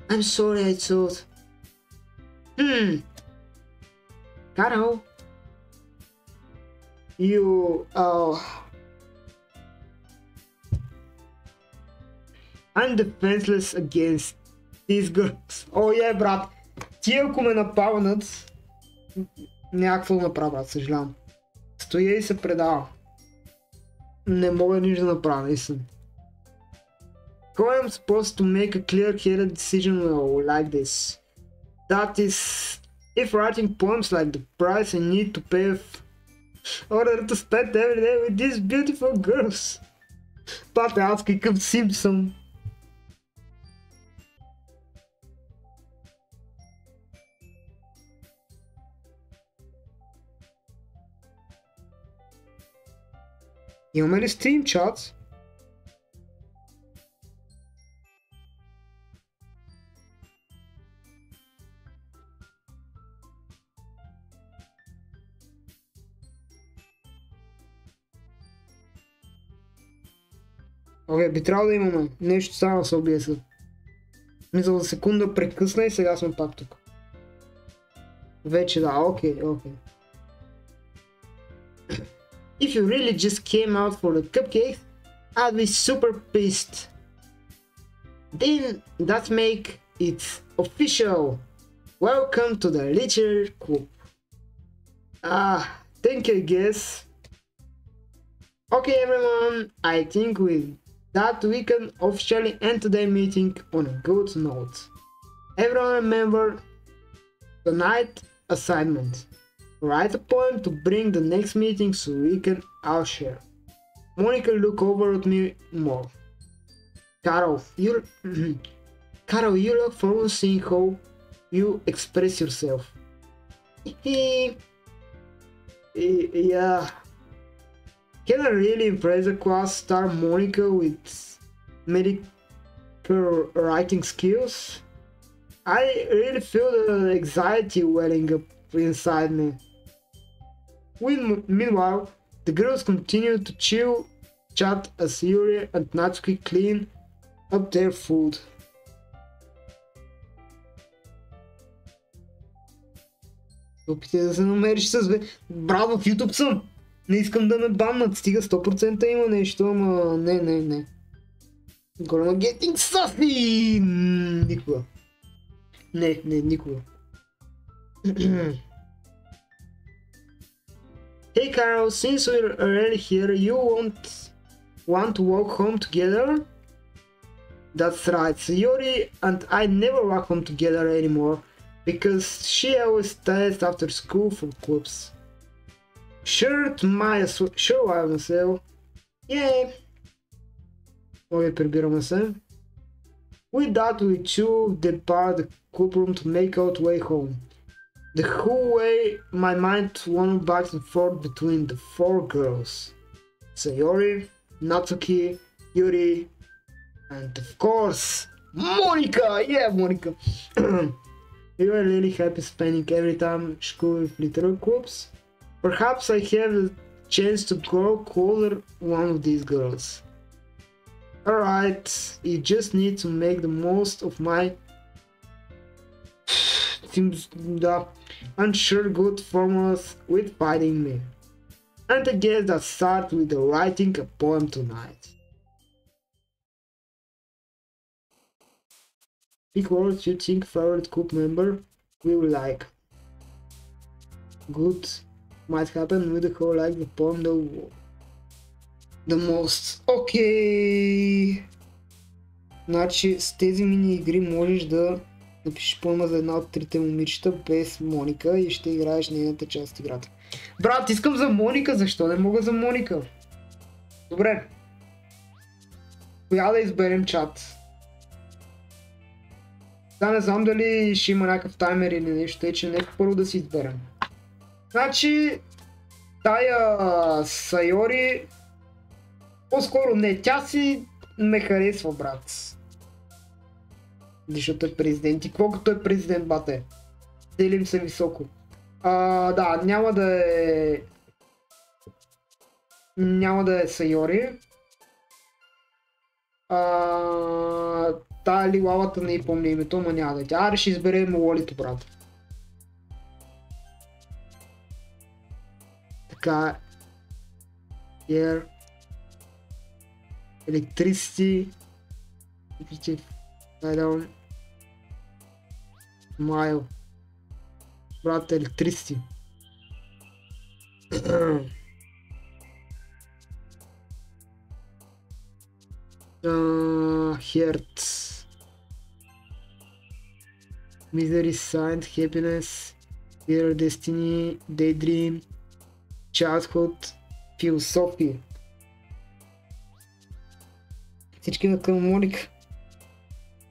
I'm sorry, I thought. Carol, I'm defenseless against these girls. О, брат. Ти ако ме нападнат, някакво да направя, брат, съжалявам. Стоя и се предава. Не мога нищо да направя, наистина. How am I supposed to make a clear-headed decision like this? That is, if writing poems like the price I need to pay in order to spend every day with these beautiful girls. Пате, аз какъв сим съм. Имаме ли стрим чат? Окей, би трябвало да имаме. Нещо само се убие след. Мисля за секунда прекъсна и сега сме пак тук. Вече да, окей. If you really just came out for the cupcakes, I'd be super pissed. Then let's make it official. Welcome to the Literature Club. Thank you, I guess. Okay, everyone, I think with that we can officially end today's meeting on a good note. Everyone remember tonight assignment. Write a poem to bring the next meeting so we can all share. Monica look over at me more. Carol, you look forward to seeing how you express yourself. Yeah. Can I really impress the class star Monica with medical writing skills? I really feel the anxiety welling up inside me. Meanwhile, the girls continue to chat as Yuri and Natsuki clean up their food. Опитай да се намериш с... Брат, в YouTube съм! Не искам да ме баннат, стига 100% има нещо, ама не. Gonna getting sassy! Никога. Не, никога. Hey Carol, since we're already here, you want to walk home together? That's right, Sayori and I never walk home together anymore, because she always stays after school for clubs. Sure, why myself. Yay! Okay, прибираме се. With that, we two depart the club room to make our way home. The whole way, my mind wandered back and forth between the four girls. Sayori, Natsuki, Yuri, and of course, Monica! Yeah, Monica! We were really happy spending every time school with literary clubs. Perhaps I have the chance to grow closer one of these girls. Alright, you just need to make the most of my unsure good formulas with fighting me. And I guess that starts with the writing a poem tonight. Pick words you think favorite group member will like. Good. Might happen with the whole like the poem the most. Окей. Значи с тези мини игри можеш да напишеш поема за една от трите момичета без Моника и ще играеш нейната част от играта. Брат, искам за Моника, защо не мога за Моника? Добре. Коя да изберем чат? Да, не знам дали ще има някакъв таймер или нещо, тъй че нека първо да си изберем. Значи, тая Сайори, по-скоро не, тя си ме харесва, брат. Защото е президент и колкото е президент, бате. Делим се високо. Да, няма да е Сайори. Тая лилавата не помня името, но няма да е тя. Аре ще изберем Лолито, брат. Така. Air. Electricity. Дай давам. Майл. Брат, електрици. Heart. Misery, Sign, Happiness, Fear, Destiny, Daydream, Childhood, Философия. Всички на към Моника.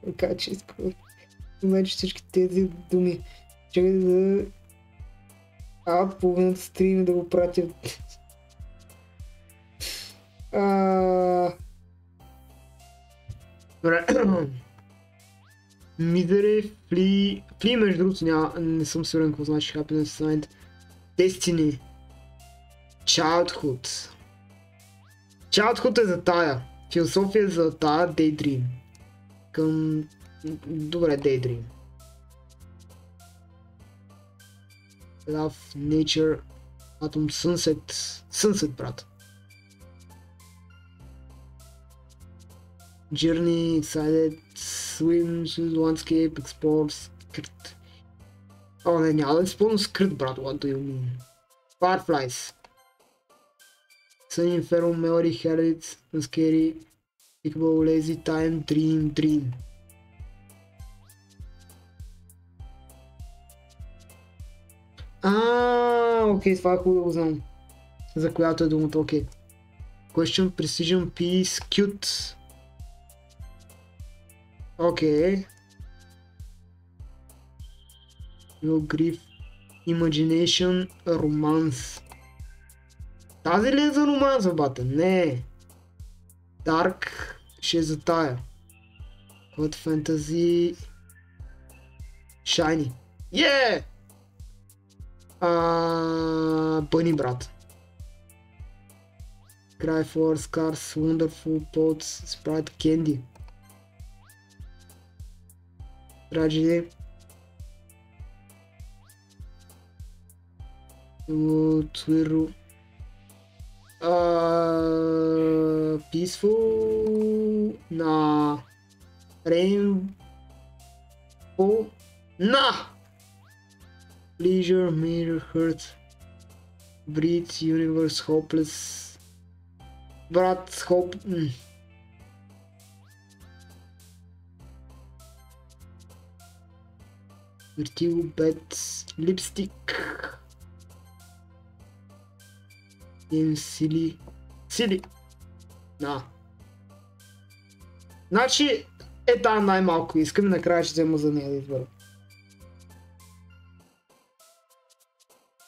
Така че искам. Значи всички тези думи. Чакай да... половината стрим да го пратя. Добре. Misery, Flee, между другото не съм сигурен какво значи Happiness, Signed, Destiny, Childhood. Childhood е за тая. Философия е за тая, Daydream. Добре, Daydream. Love, Nature, Atom, Sunset, брат. Journey, Excited, Swims, Landscape, Explore, Script. Не, няма да изпълно Script, брат, what do you mean? Fireflies. Sunny, Inferno, Melody, Habits, Scary, Pickable, Lazy, Time, Dream. Окей, това е хубаво да го знам. За която е думата, окей. Question, Precision, Peace, Cute. Окей. Grief, Imagination, Romance. Тази ли е за романс, бата? Не. Dark ще е за тая. Hot Fantasy. Shiny. Бъни, брат. Cry for Scars, Wonderful Pots, Sprite Candy. Tragedy. Twiru. Peaceful. На Rainbow. На Pleasure, Mirror, Hurt, Breathe, Universe, Hopeless. Брат, Hope. Vertigo, Bed, Lipstick. Silly. Значи е тази най-малко искам, накрая ще взема за нея да избера.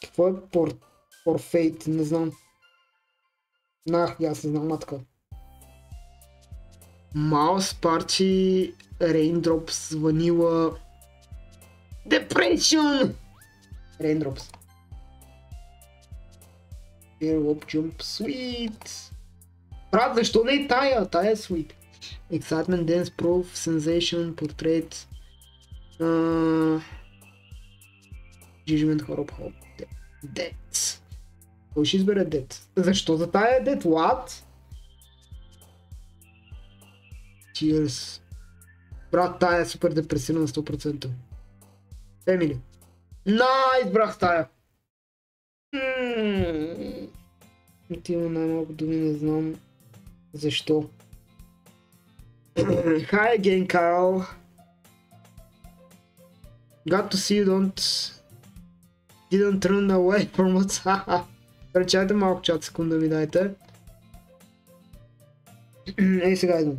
Какво е Porfate? Не знам. Аз не знам матка. Mouse Party, Raindrops, Vanilla, Depression! Raindrops. Airwalk Jump, Sweet! Брат, защо не е тая? Тая е Sweet. Excitement, Dance, Proof, Sensation, Portrait, Judgment, Hope, Dead. Кой ще избере Dead? Защо за тая е Dead? What? Cheers. Брат, тая е супер депресивна на 100%. Емили. Избрах тая. Има най-малко думи, не знам защо. Hi again, Carl. Got to see you didn't turn away from us. Пречайте малко чат, секунда ми дайте. Ей сега идвам.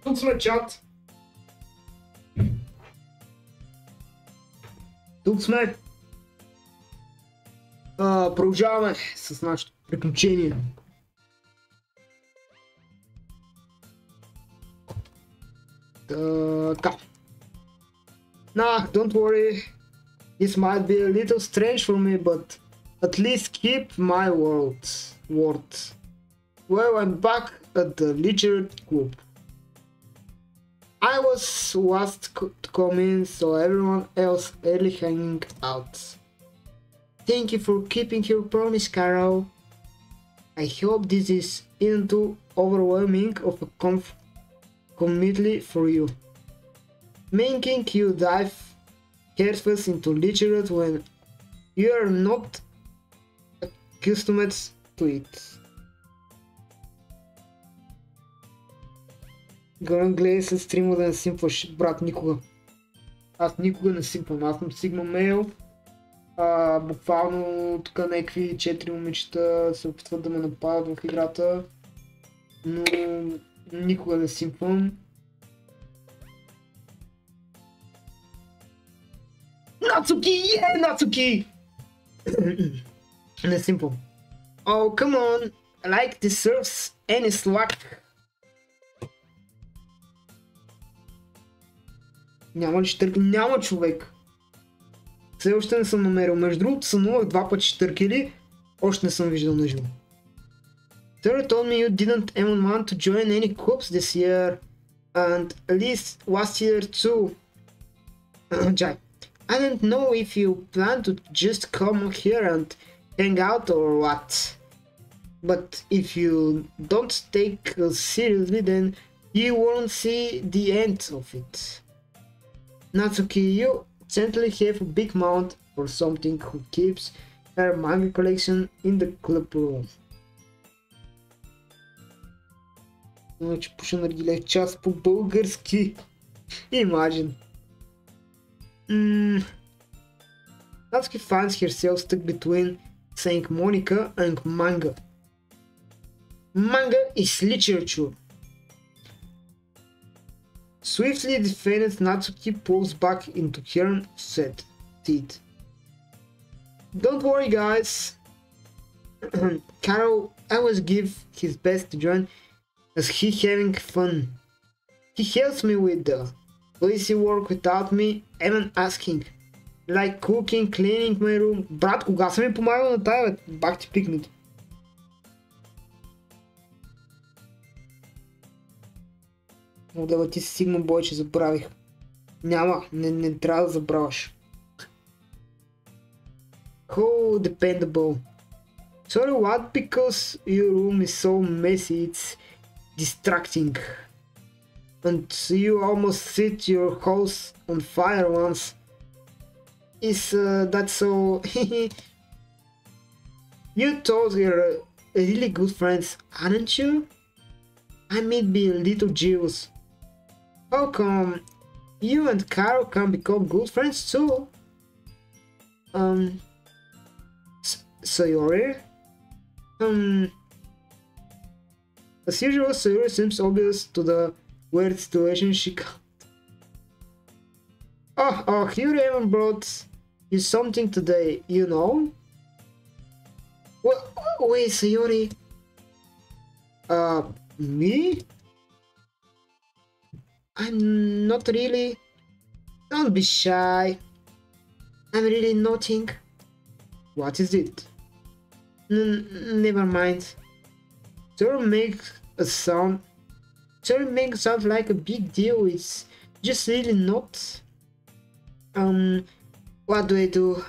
Тук сме, чат. Тук сме. Продължаваме с нашето приключение. Така. Nah, don't worry. This might be a little strange for me, but at least keep my word. Well, I'm back at the Leisure Group. I was last to come in, so everyone else early hanging out. Thank you for keeping your promise, Carol. I hope this isn't too overwhelming of a commitment for you. Making you dive headfirst into literature when you are not accustomed to it. Гърън, гледай се стрима да не симпваш, брат, никога. Аз никога не симпвам, аз съм Sigma Male. Буквално тук някакви 4 момичета се опитват да ме нападат в играта, но никога не симпвам. Нацуки! Нацуки! Не симпвам. Oh, come on! Like deserves any slack. Няма ли щърки? Няма, човек! Все още не съм намерил. Между другото сънувах 2 пъти щъркели, още не съм виждал на живо. Sarah told me you didn't even want to join any clubs this year, and at least last year too. Jai, I don't know if you plan to just come here and hang out or what. But if you don't take us seriously, then you won't see the end of it. Natsuki, you certainly have a big mount for something who keeps her manga collection in the club room. Значи пуша наргиле час по български. Imagine. Natsuki finds herself stuck between saying Monica and manga. Manga is literature. Swiftly defended, Natsuki pulls back into her seat. Don't worry, guys. Carol always gives his best to join as he having fun. He helps me with the lazy work without me even asking. Like cooking, cleaning my room. Брат, кога съм ми помагал на тая, бе? Бах ти пикнат. Отдава ти си Сигма бой, че забравих. Няма, не трябва да забравяш. Oh, dependable. Sorry, what? Because your room is so messy, it's distracting. And you almost set your house on fire once. Is that so? You told her really good friends, aren't you? I may be a little jealous. How come you and Carol can become good friends too? Sayori? As usual, Sayori seems obvious to the weird situation she got. Oh, Yuri even brought you something today, you know? Wait, Sayori? Me? I'm not really. Don't be shy. I'm really nothing. What is it? Never mind. Sorry makes sound like a big deal. It's just really not. What do I do?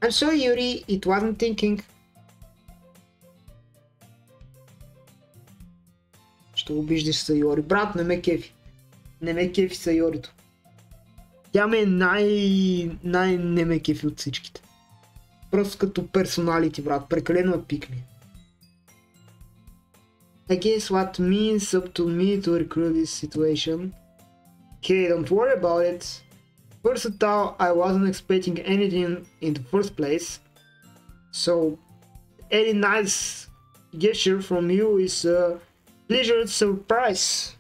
I'm sorry, Yuri. It wasn't thinking. Ще обиждаш Сайори. Брат, не ме кефи. Не ме кефи Сайорито. Тя ме е не ме кефи от всичките. Просто като персоналити, брат. Прекалено е пикни. I guess what means up to me to recruit this situation. Okay, don't worry about it. First of all, I wasn't expecting anything in the first place. So, any nice gesture from you is pleasure surprise.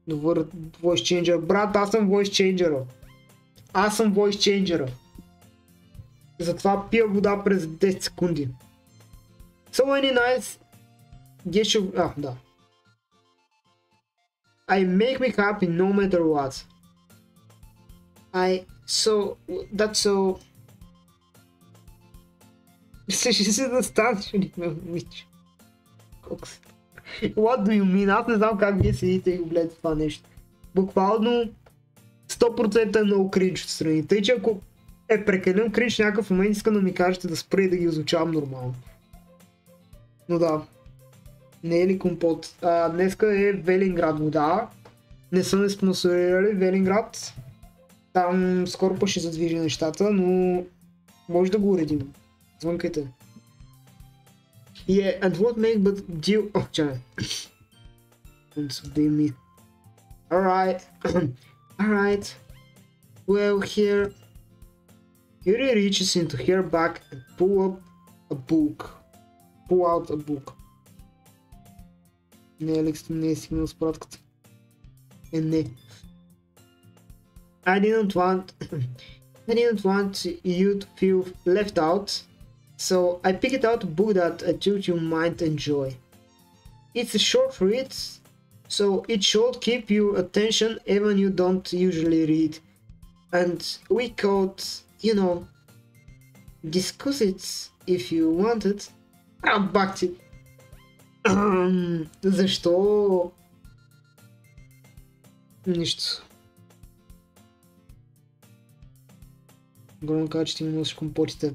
Добър voice changer. Брат, аз съм voice changer. Затова пия вода през 10 секунди. So any nice gesture... да. I make me happy no matter what. That's so... Ще се застанеш ли, ме момиче? What do you mean? Аз не знам как вие седите и го гледате това нещо. Буквално 100% е много кринч отстрани. Тъй, че ако е прекален кринч в някакъв момент, искам да ми кажете да спра и да ги изучавам нормално. Но да. Не е ли компот? Днеска е Велинград вода. Не са ме спонсорирали Велинград. Там скоро па ще задвижи нещата, но може да го уредим. Звънкайте. Yeah, and what make but deal... Oh, чай. Me. Alright. Alright. Well, here... Yuri reaches into her bag and pull out a book. Не, Алекс, не е стигнал с пратката. Не. I didn't want you to feel left out, so I picked out a book that I thought you might enjoy. It's a short read, so it should keep your attention even you don't usually read. And we could, you know, discuss it if you wanted. Бакти. Защо? Нищо. Горе каза, че ти ми носиш компотите.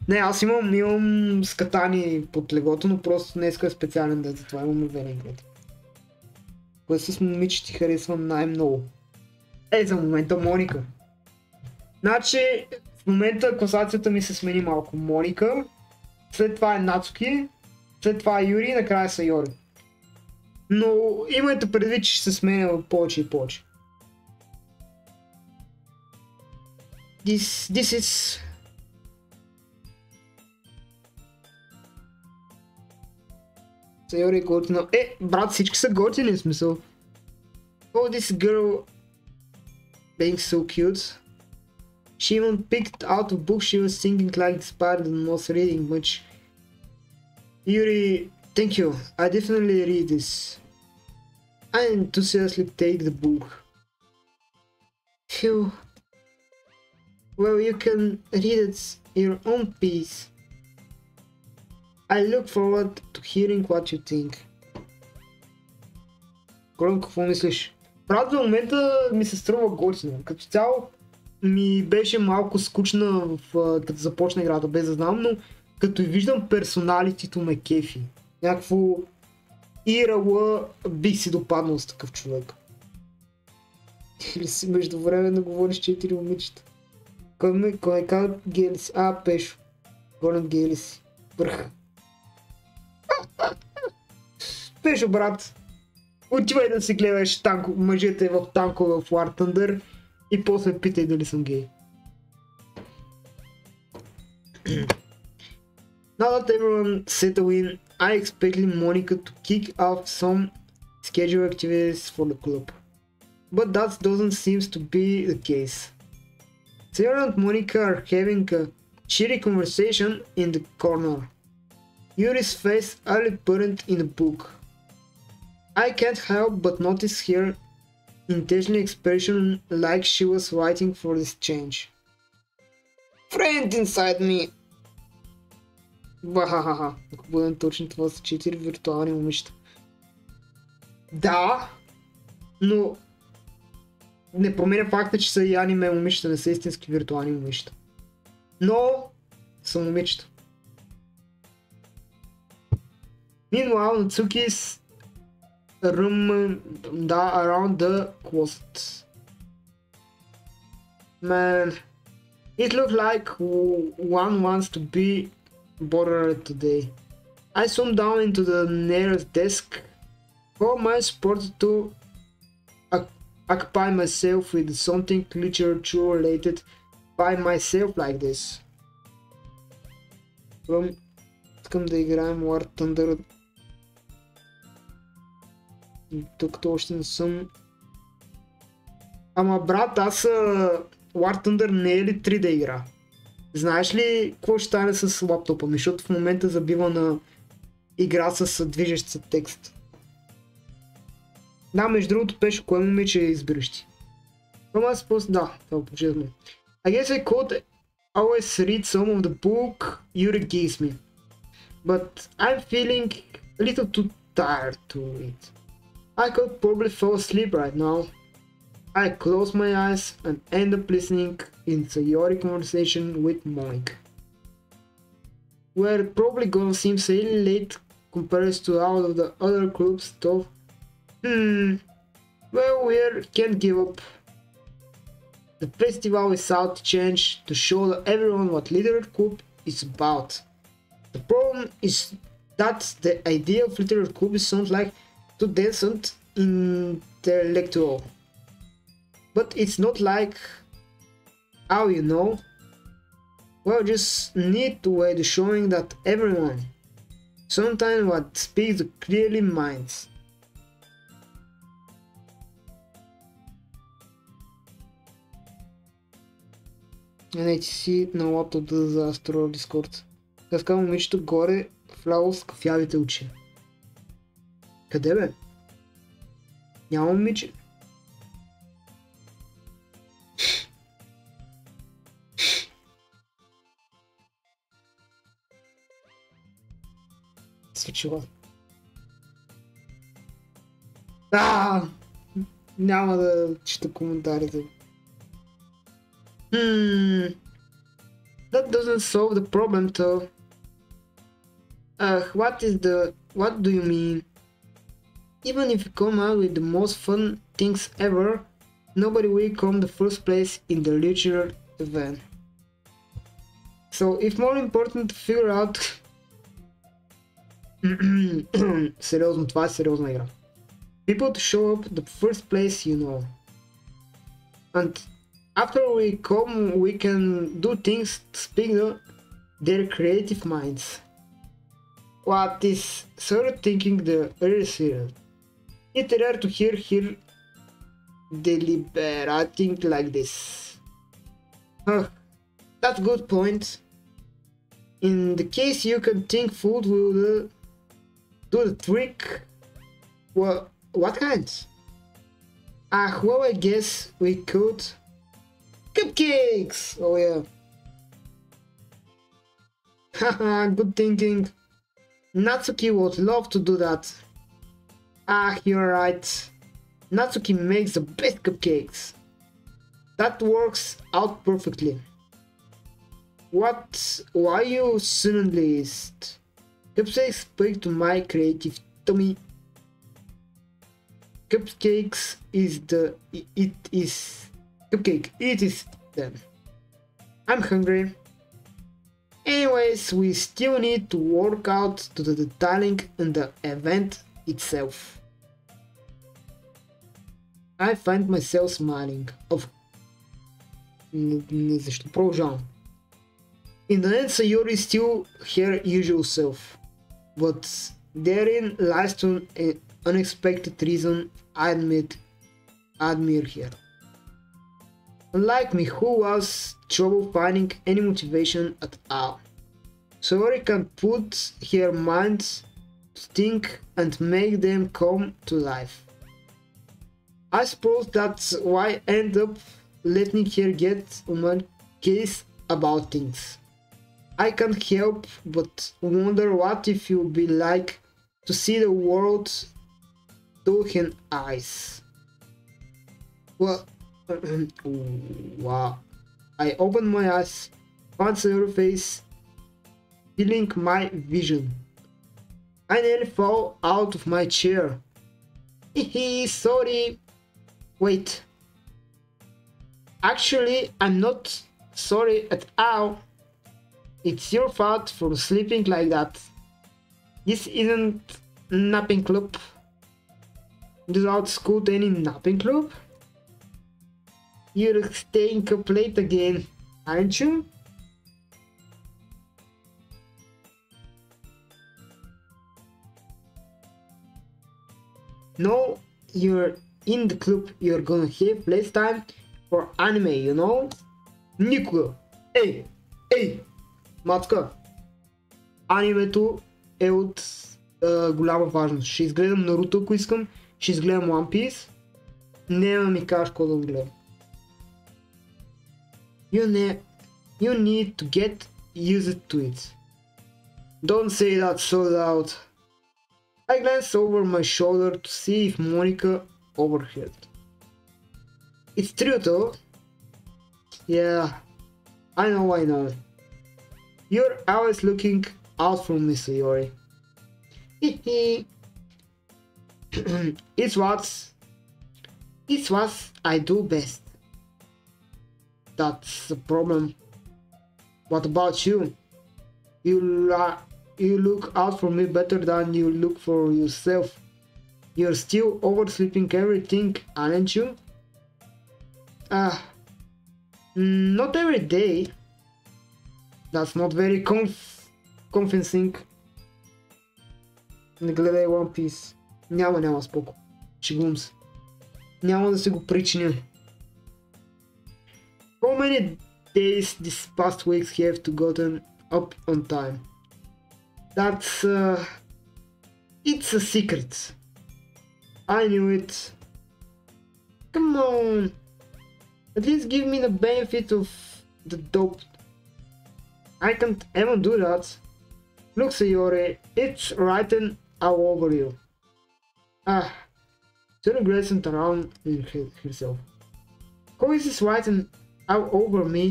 Не, аз имам скатани под леглото, но просто днеска е специален ден, затова имаме Велинград. Кое с момиче ти харесвам най-много? За момента Моника. Значи, в момента класацията ми се смени малко. Моника, след това е Нацуки, след това е Юри и накрая са Йори. Но имайте предвид, че ще се сменя повече и повече. This is... Сайори е готина. Брат, всички са готини, в смисъл. Oh, this girl being so cute. She even picked out a book she was thinking like despite not reading much. Yuri, thank you. I definitely read this. I enthusiastically take the book. Phew. Well, you can read it your own piece. I look forward to hearing what you think. Гром, какво мислиш? Брат, за момента ми се струва готино. Като цяло ми беше малко скучна като започна играта, без да знам, но като и виждам персоналитито ме кефи. Някакво ирала бих си допаднал с такъв човек. Или си междувременно говориш 4 момичета. Кой казва гели си? Пешо. Голем гели си. Бърх. Пешо, брат. Отивай да си гледаш мъжете в танкове в War Thunder и после питай дали съм гей. Now that everyone settled in, I expected Monica to kick off some scheduled activities for the club. But that doesn't seem to be the case. Sarah and Monica are having a cheery conversation in the corner. Yuri's face early burned in the book. I can't help but notice her intentional expression like she was waiting for this change. Friend inside me! Бахахаха, ако бъдем точни, това са 4 виртуални момичета. Да, но не променя факта, че са и аниме момичета, не са истински виртуални момичета. Но са момичета. Meanwhile, Natsuki's room around the closet. Man, it looked like one wants to be bothered today. I zoomed down into the nearest desk. How am I supposed to occupy myself with something literature related by myself like this? Искам да играем War Thunder. Тук още не съм. Ама брат, аз War Thunder не е ли 3D игра? Знаеш ли какво ще стане с лаптопа ми? Защото в момента забива на игра с движещ се текст. Да, между другото, Пешо, кое момиче избираш ти? Ама аз после, да, това почитахме. I guess I could always read some of the book Yuri gives me. But I'm feeling a little too tired to read. I could probably fall asleep right now. I close my eyes and end up listening into Yuri conversation with Monica. We're probably gonna seem silly late compared to all of the other group stuff. Well, we can't give up. The festival is out to change to show everyone what Literate Club is about. The problem is that the idea of Literate Club sounds like too decent intellectual. But it's not like how you know. Well, just need to wait showing that everyone. Sometimes what speaks clearly minds. Не си на лаптоп да застроя Дискорд. Казка момичето горе вляло с кафявите очи. Къде бе? Няма момиче. Случила. Няма да чета коментарите. That doesn't solve the problem though. What do you mean? Even if you come out with the most fun things ever, nobody will come the first place in the literal event. So it's more important to figure out. Сериозно, това е сериозна игра. People to show up the first place you know. And after we come, we can do things to speak their creative minds. What is sort of thinking the early serial? It's rare to hear her deliberating like this. That's a good point. In the case you can think food will do the trick. Well, what kind? Well, I guess we could. Cupcakes! Oh yeah. Haha, good thinking. Natsuki would love to do that. You're right. Natsuki makes the best cupcakes. That works out perfectly. Why you suddenlyist? Cupcakes speak to my creative tummy. Cupcake, it is them. I'm hungry. Anyways, we still need to work out to the detailing and the event itself. I find myself smiling. Защо продължавам? In the end, Sayori is still her usual self, but therein lies an unexpected reason I admire her. Unlike me, who was trouble finding any motivation at all, Sayori can put her mind to think and make them come to life. I suppose that's why I end up letting her get on my case about things. I can't help but wonder what it will be like to see the world through her eyes. Well, wow. I opened my eyes, found her face, filling my vision. I nearly fell out of my chair. Hehe, sorry. Wait. Actually, I'm not sorry at all. It's your fault for sleeping like that. This isn't napping club. Without school any napping club? You're staying up late again, aren't you? No, you're in the club. You're gonna have less time for anime, you know? Никога! Ей! Мацка! Анимето е от голяма важност. Ще изгледам Наруто, ако искам. ще изгледам One Piece. Няма ми кажеш какво да гледам. You need to get used to it. Don't say that so loud. I glanced over my shoulder to see if Monica overheard. It's true though. Yeah, I know. You're always looking out for me, Sayori. It's what I do best. That's the problem. What about you? You look out for me better than you look for yourself. You're still oversleeping everything, aren't you? Not every day. That's not very convincing. Не гледай One Piece. Няма споко. Шегувам се. Няма да се го причиня. How many days these past weeks have to gotten up on time? That's it's a secret. I knew it. Come on. At least give me the benefit of the doubt. I can't even do that. Look, Sayori, it's written all over you. Sarah glanced around herself. How is this written all over me?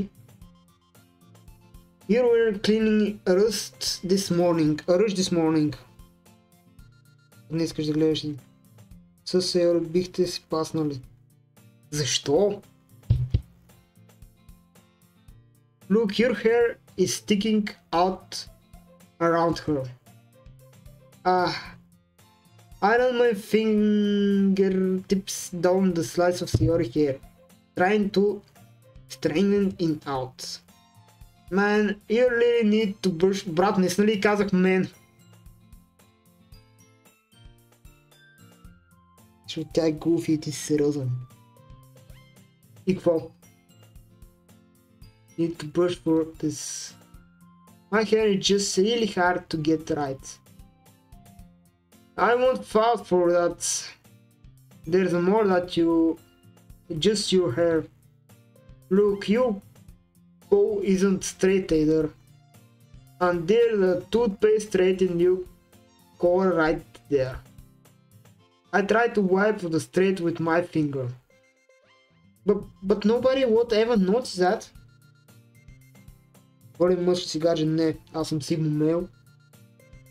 You were cleaning a rush this morning. Не искаш да гледаш ли? Със Sayori бихте си паснали. Защо? Look, your hair is sticking out around her. I run my fingertips down the slice of your hair, trying to straighten it out. Man, you really need to brush. Брат, не ли казах мен? Защото тя е гуфи и ти си сериозен. И какво? Need to brush for this. My hair is just really hard to get right. I won't fall for that. There's more that you... just your hair. Look, your bow isn't straight either. And there's a toothpaste straightening you color right there. I tried to wipe the straight with my finger. But nobody would ever notice that. Оле, мъж ще си каже, не, аз съм сигурно мейл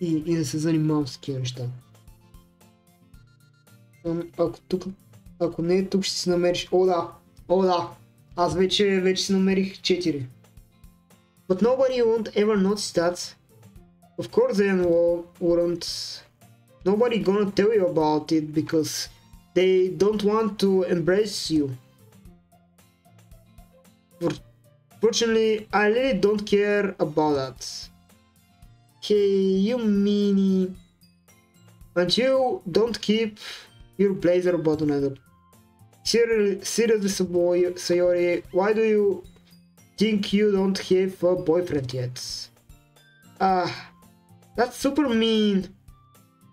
и не се занимавам с такива неща. Ако не е тук, ще си намериш... О да, аз вече си намерих 4. But nobody won't ever notice that. Of course they won't. Nobody gonna tell you about it because they don't want to embrace you. Fortunately, I really don't care about that. Hey, you meanie. And you don't keep your blazer buttoned up. Seriously, Sayori, why do you think you don't have a boyfriend yet? That's super mean.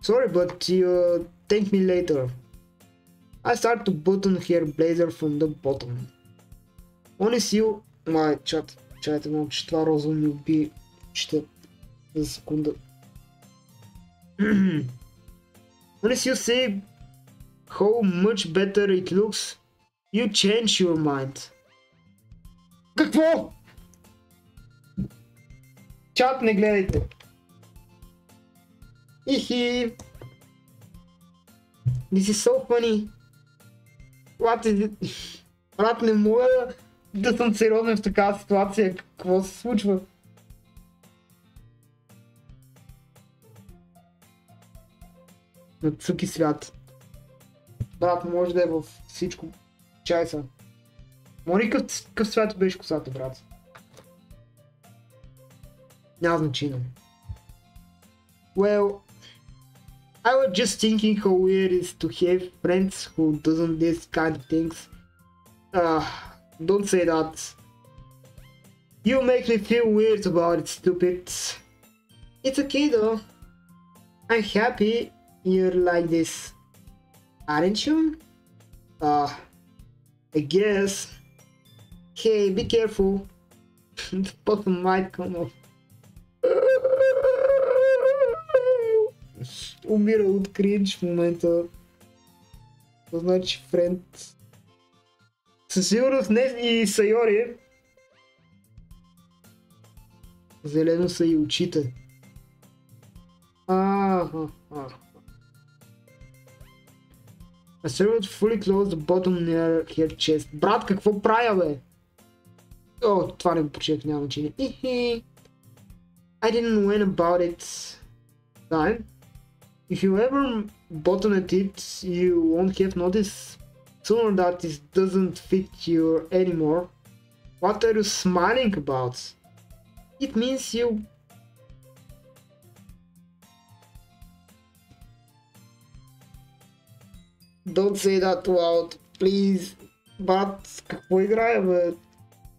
Sorry, but you thank me later. I start to button her blazer from the bottom. Honest you... Чайте малко, че това розово ми уби. Чета за секунда. Unless you say how much better it looks, you change your mind. Какво? Чат не гледайте. Ихи. This is so funny. What is it? Брат, не мога да съм сериозен в такава ситуация. Какво се случва? На Цуки свят. Брат, може да е във всичко. Чай са. Може какъв свят беше косата, брат? Няма значение. Well, I was just thinking how weird it is to have friends who doesn't this kind of things. Don't say that. You make me feel weird about it, stupid. It's okay though. I'm happy you're like this. Aren't you? I guess. Hey, be careful. The bottom might come off. Умира от кринж в момента. Това значи френд. Със сигурност не и Сайори. Зелено са и очите. A servant fully closed the bottom near her chest. Брат, какво правя, бе? О, това не го прочех, няма значение. I didn't win about it. Time. If you ever bottomed it, you won't have noticed sooner that it doesn't fit you anymore. What are you smiling about? It means you... Don't say that loud, please. Брат, какво играе, бе?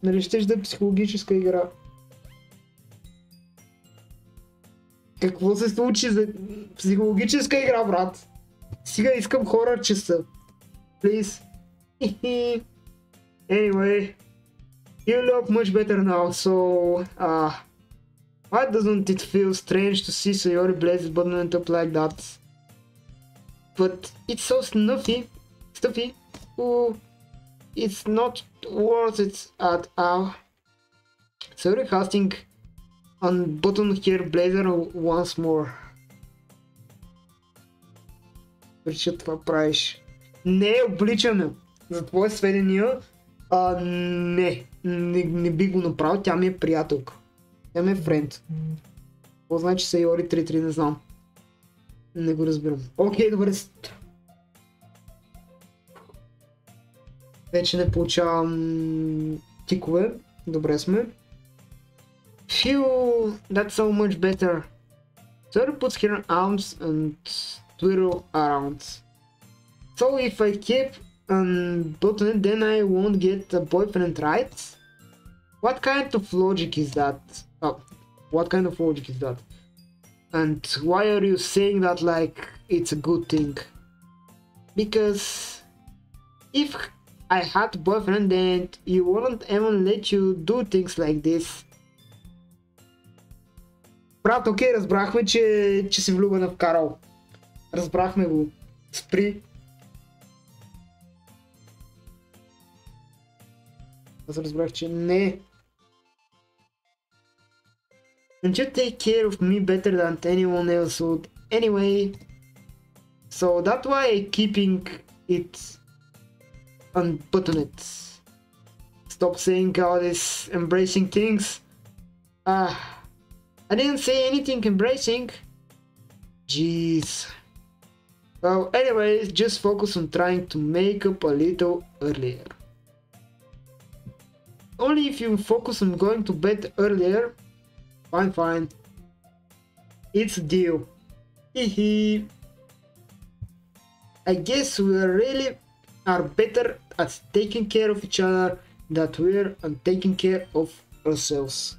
Нали щеш да е психологическа игра? Какво се случи за психологическа игра, брат? Сега искам хорър часа. Please. Anyway. You look much better now, so... why doesn't it feel strange to see Sayori blazes buttoned up like that? But it's so stuffy. Oh, it's not worth it at all. Sayori casting unbuttoned her blazer once more. Прича това правиш. Не е обличана. За твое сведение, не би го направил, тя ми е приятелка. Тя ми е френд. Какво значи Сайори 3-3, не знам. Не го разбирам. Окей, добре. Вече не получавам тикове. Добре сме. Phew, that's so much better. Sayori puts her arms and twirl around. So if I keep unbuttoned, then I won't get a boyfriend, right? What kind of logic is that? Oh, what kind of logic is that? And why are you saying that like it's a good thing? Because if I had a boyfriend, then you wouldn't even let you do things like this. Брат, окей, разбрахме, че си влюбена в Карл. Разбрахме го. Спри. Аз разбрах, че не. And you take care of me better than anyone else would anyway. So that's why I'm keeping it unbuttoned. Stop saying all this embracing things. I didn't say anything embracing. Jeez. Well, anyways, just focus on trying to make up a little earlier. Only if you focus on going to bed earlier. Fine. It's a deal. Hehe. I guess we really are better at taking care of each other than we're at taking care of ourselves.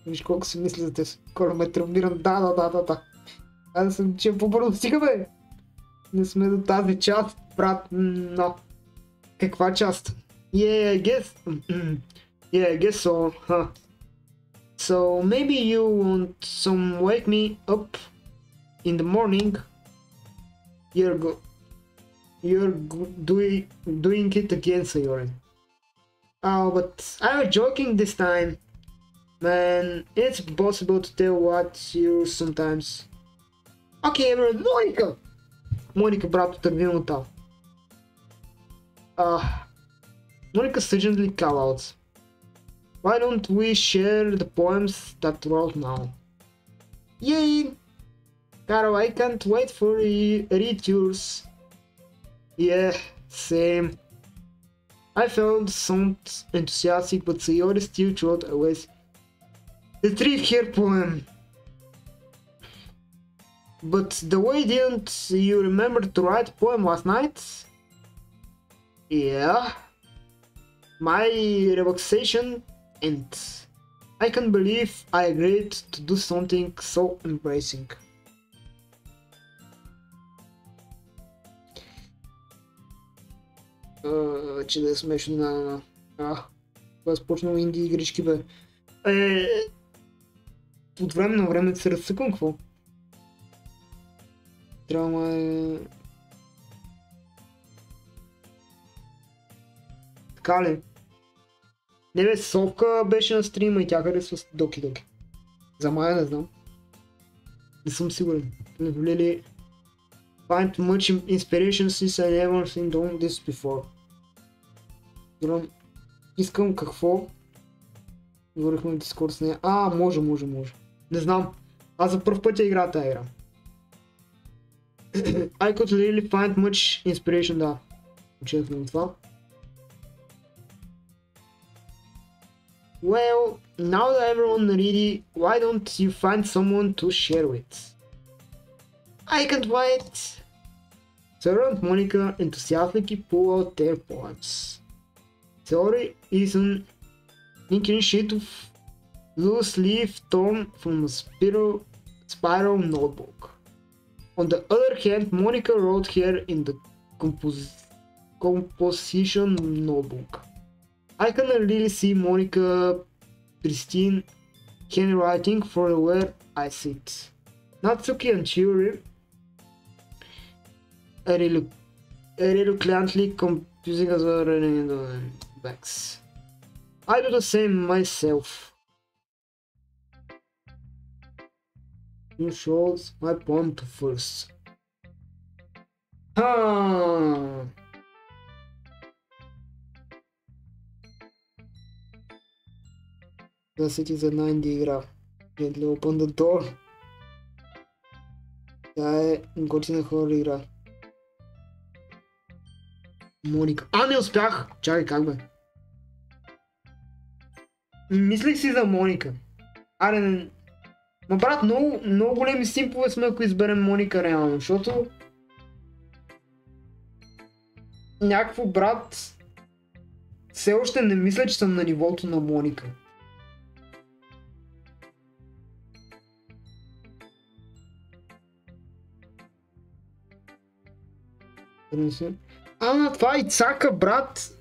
Виж колко си мисли за те, скоро ме травмирам. Да. Аз съм че по-бързо стига, бе. Не сме до тази част, брат. Но. Каква част? Yeah, I guess so, huh? So maybe you want some wake me up in the morning. You're doing it again, Sayori. Oh, but I was joking this time. Man, it's impossible to tell what you sometimes. Okay, everyone, Monica, брат, отървим от там. Monica suddenly called out. Why don't we share the poems that wrote now? Yay! Caro, I can't wait for read yours. Yeah, same. I felt some enthusiastic, but Sayori still thought I was retrieve her poem. But the way didn't you remember to write a poem last night? Yeah. My relaxation and I can't believe I agreed to do something so embracing. Че да е смешно на... Това започнал инди игрички, бе. От време на време се разсъквам, какво? Трябва Така ли? Не бе, Совка беше на стрима и тя харесва Доки Доки. За Майя не знам. Не съм сигурен. Really find much inspiration since I never seen done this before. Искам какво? Говорихме в Discord с нея. Може. Не знам. Аз за първ път я игра тази игра. I could really find much inspiration, да. Учехме това. Well, now that everyone ready, why don't you find someone to share with? I can't wait! Sarah and Monica enthusiastically pull out their poems. Theory is an inking sheet of loose leaf torn from a spiral notebook. On the other hand, Monica wrote here in the composition notebook. I can really see Monica pristine handwriting for where I sit. Natsuki and Chiuri reluctantly composing as a running in the backs. I do the same myself. You shows my poem to first. Да сети за една инди игра. Gently open the door. Тя е готина хора игра. Моника. Не успях! Чакай, как бе? Мислих си за Моника. Ма брат, много големи симпове сме, ако изберем Моника реално, защото... Някакво брат... Все още не мисля, че съм на нивото на Моника. Това е Ицака, брат.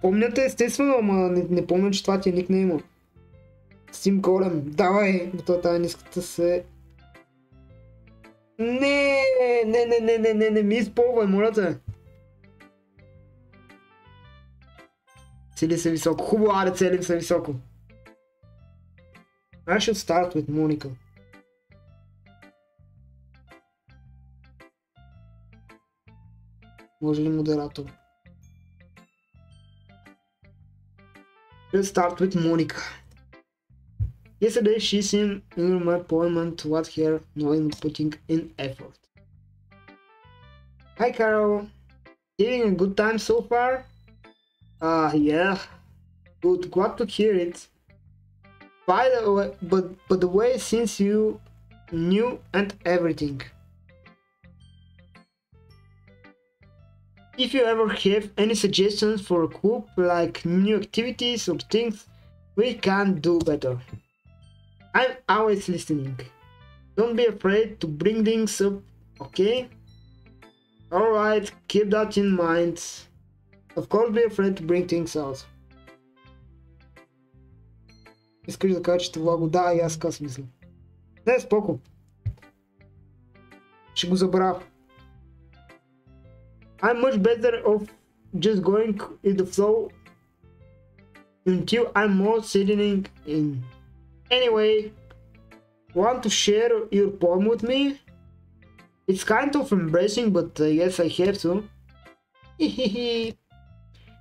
Помняте естествено, ама не помня, че това ти е никнейма. Стим Голем, давай, готова тази ниската се... Не ми използвай, моля те. Цели се високо, хубаво, целим се високо. I should start with Monica. Може ли модератор? Let's start with Monica. Yesterday she seemed in my appointment toward her knowing putting in effort. Hi Carol, having a good time so far? Yeah, good, glad to hear it. By the way, but the way since you knew and everything. If you ever have any suggestions for a group, like new activities or things we can do better, I'm always listening. Don't be afraid to bring things up, okay? Alright, keep that in mind. Of course, be afraid to bring things out. Искаш да кажа, че това го да, и аз така си мисля. Не, споко. Ще го забравя. I'm much better off just going with the flow until I'm more settling in. Anyway, want to share your poem with me? It's kind of embarrassing, but yes, I have to.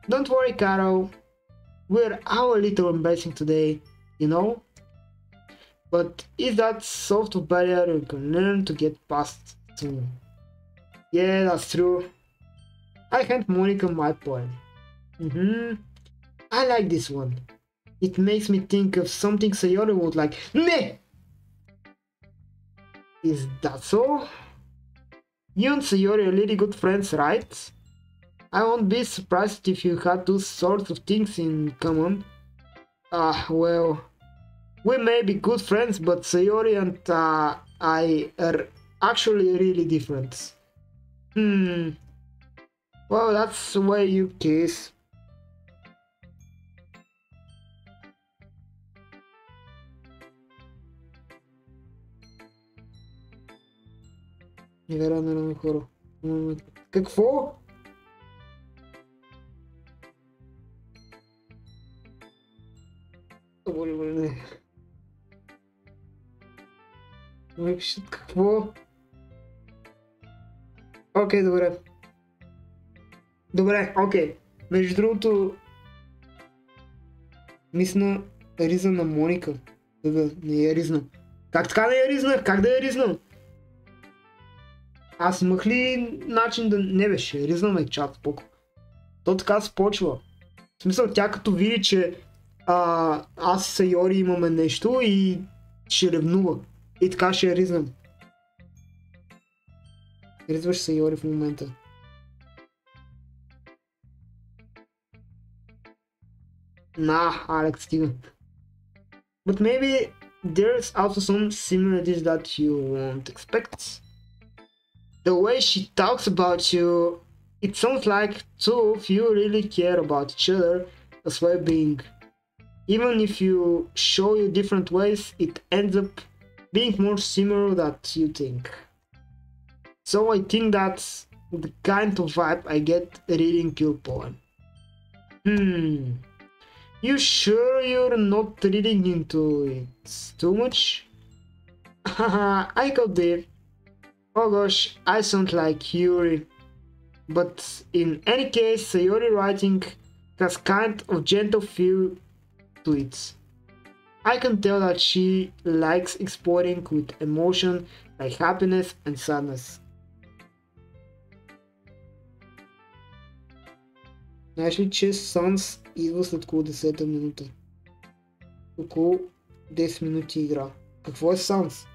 Don't worry, Carol. We're all a little embarrassing today, you know? But it's that soft barrier you can learn to get past soon. Yeah, that's true. I hand Monica my poem. I like this one. It makes me think of something Sayori would like. Ne! Is that so? You and Sayori are really good friends, right? I won't be surprised if you had those sorts of things in common. Well, We may be good friends, but Sayori and I are actually really different. Well, that's the way you kiss. Игра на равных хоров. Какво? Ми пишат какво? Окей, добре. Добре, окей. Между другото, мисля риза на Моника. Да, не я ризна. Как така не я ризна? Как да я ризна? Аз имах ли начин да не беше? Ризна ме чат поко. То така се почва. В смисъл, тя като види, че аз и Сайори имаме нещо и ще ревнува. И така ще я ризнам. Ризваш Сайори в момента. Алекс, стига. But maybe there's also some similarities that you won't expect. The way she talks about you, it sounds like two of you really care about each other as well-being. Even if you show you different ways, it ends up being more similar than you think. So I think that's the kind of vibe I get reading your poem. You sure you're not reading into it too much? I got there. Oh gosh, I sound like Yuri. But in any case, Sayori writing has kind of gentle feel to it. I can tell that she likes exploring with emotion like happiness and sadness. Знаеш ли, че Sans идва след около 10-та минута? Около 10 минути игра. Какво е Sans?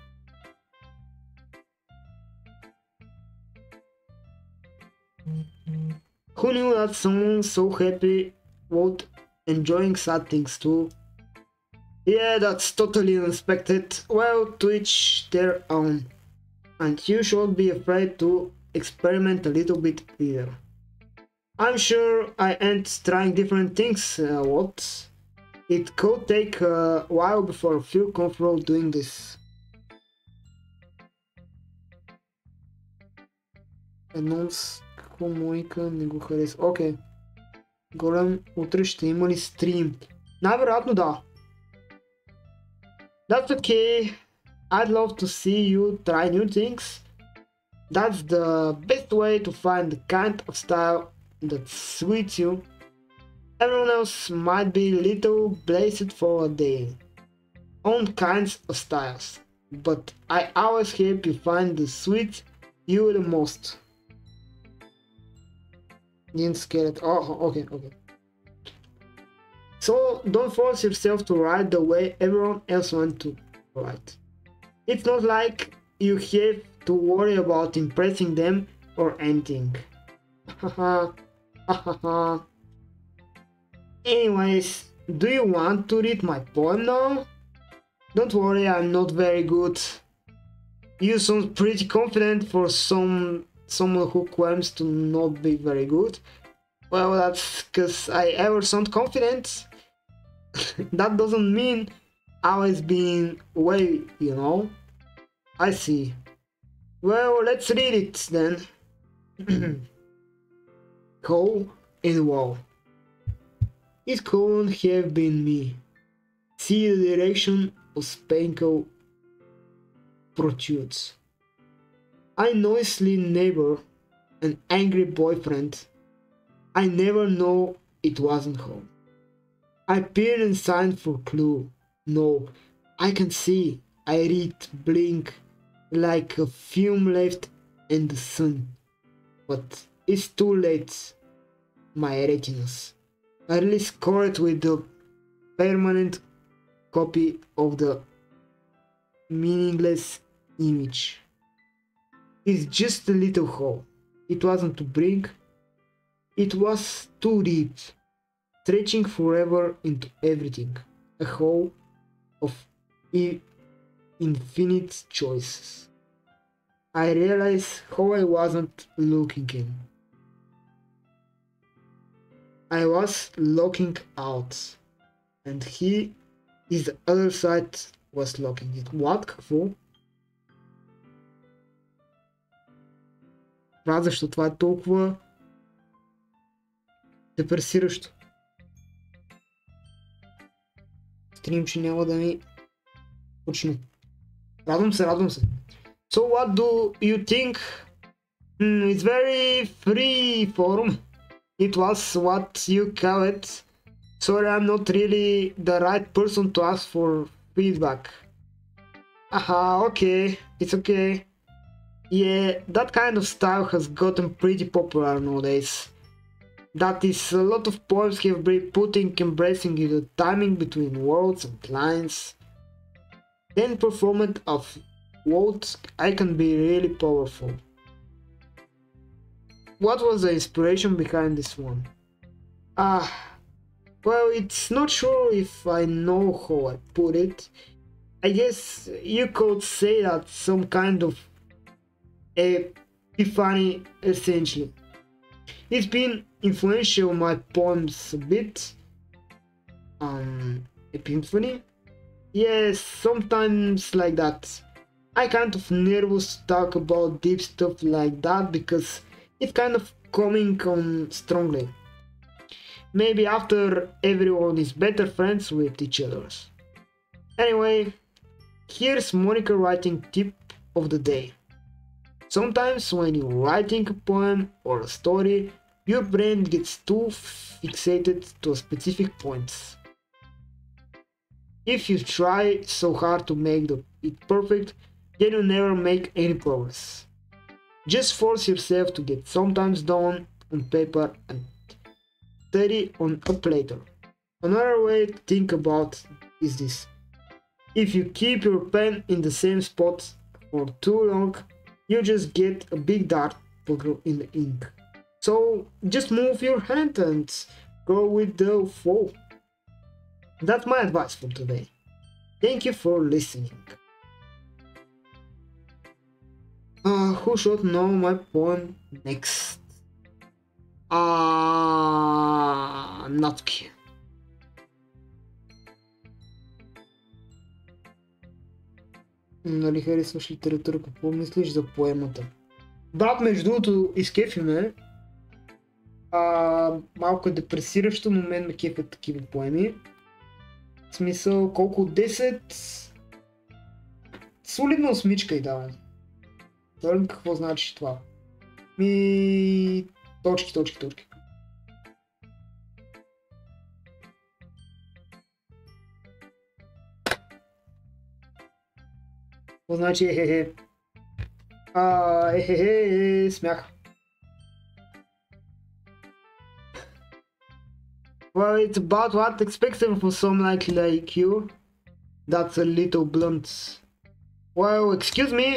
Who knew that someone so happy would enjoying sad things too? Yeah, that's totally unexpected. Well, to each their own. And you should be afraid to experiment a little bit either. I'm sure I ain't trying different things a lot. It could take a while before I feel comfortable doing this. Announce какво Моника не го харесва. Окей. Голем, утре ще има ли стрим? Най-вероятно да. That's okay. I'd love to see you try new things. That's the best way to find the kind of style that suits you. Everyone else might be a little blazed for their own kinds of styles, but I always hope you find the suit you the most. Didn't scare it. Oh, okay. So don't force yourself to write the way everyone else wants to write. It's not like you have to worry about impressing them or anything. Anyways, do you want to read my poem now? Don't worry, I'm not very good. You sound pretty confident for someone who claims to not be very good. Well, that's because I ever sound confident. That doesn't mean always being way, you know. I see. Well, let's read it then. Hole in the wall. It couldn't have been me. See the direction of Spanko protrudes. I noisily neighbor, an angry boyfriend. I never know it wasn't home. I peer inside for clue. No, I can see. I read, blink, like a fume left in the sun. But it's too late. My retinas. I really score it with the permanent copy of the meaningless image. It's just a little hole. It wasn't too big. It was too deep, stretching forever into everything. A hole of infinite choices. I realized how I wasn't looking in. I was looking out, and his other side was looking in. What? Какво? Правда, защо това е толкова депресиращо? Стрим, че няма да ми почне. Радвам се. So what do you think? It's very free forum. It was what you call it. Sorry, I'm not really the right person to ask for feedback. Okay, it's okay. Yeah, that kind of style has gotten pretty popular nowadays. That is, a lot of poems have been embracing the timing between words and lines. Then performance of words I can be really powerful. What was the inspiration behind this one? Well, it's not sure if I know how I put it. I guess you could say that some kind of epiphany, essentially. It's been influential my poems a bit. Epiphany? Yes, sometimes like that. I kind of nervous to talk about deep stuff like that because it's kind of coming on strongly. Maybe after everyone is better friends with each other. Anyway, here's Monica writing tip of the day. Sometimes when you're writing a poem or a story, your brain gets too fixated to specific points. If you try so hard to make it perfect, then you never make any progress. Just force yourself to get sometimes done on paper and study on up later. Another way to think about is this. If you keep your pen in the same spot for too long, you just get a big dart in the ink. So just move your hand and go with the flow. That's my advice for today. Thank you for listening. Who should know my poem next? Natki. Нали харесваш литература? Какво мислиш за поемата? Брат, между другото, изкефи ме. Малко е депресиращо, но мен ме кефят такива поеми. В смисъл, колко от 10? Солидна осмичка й давам. Знам какво значи това. Точки. Какво значи ехехе? Смях. Well, it's about what expected from someone like you. That's a little blunt. Well, excuse me.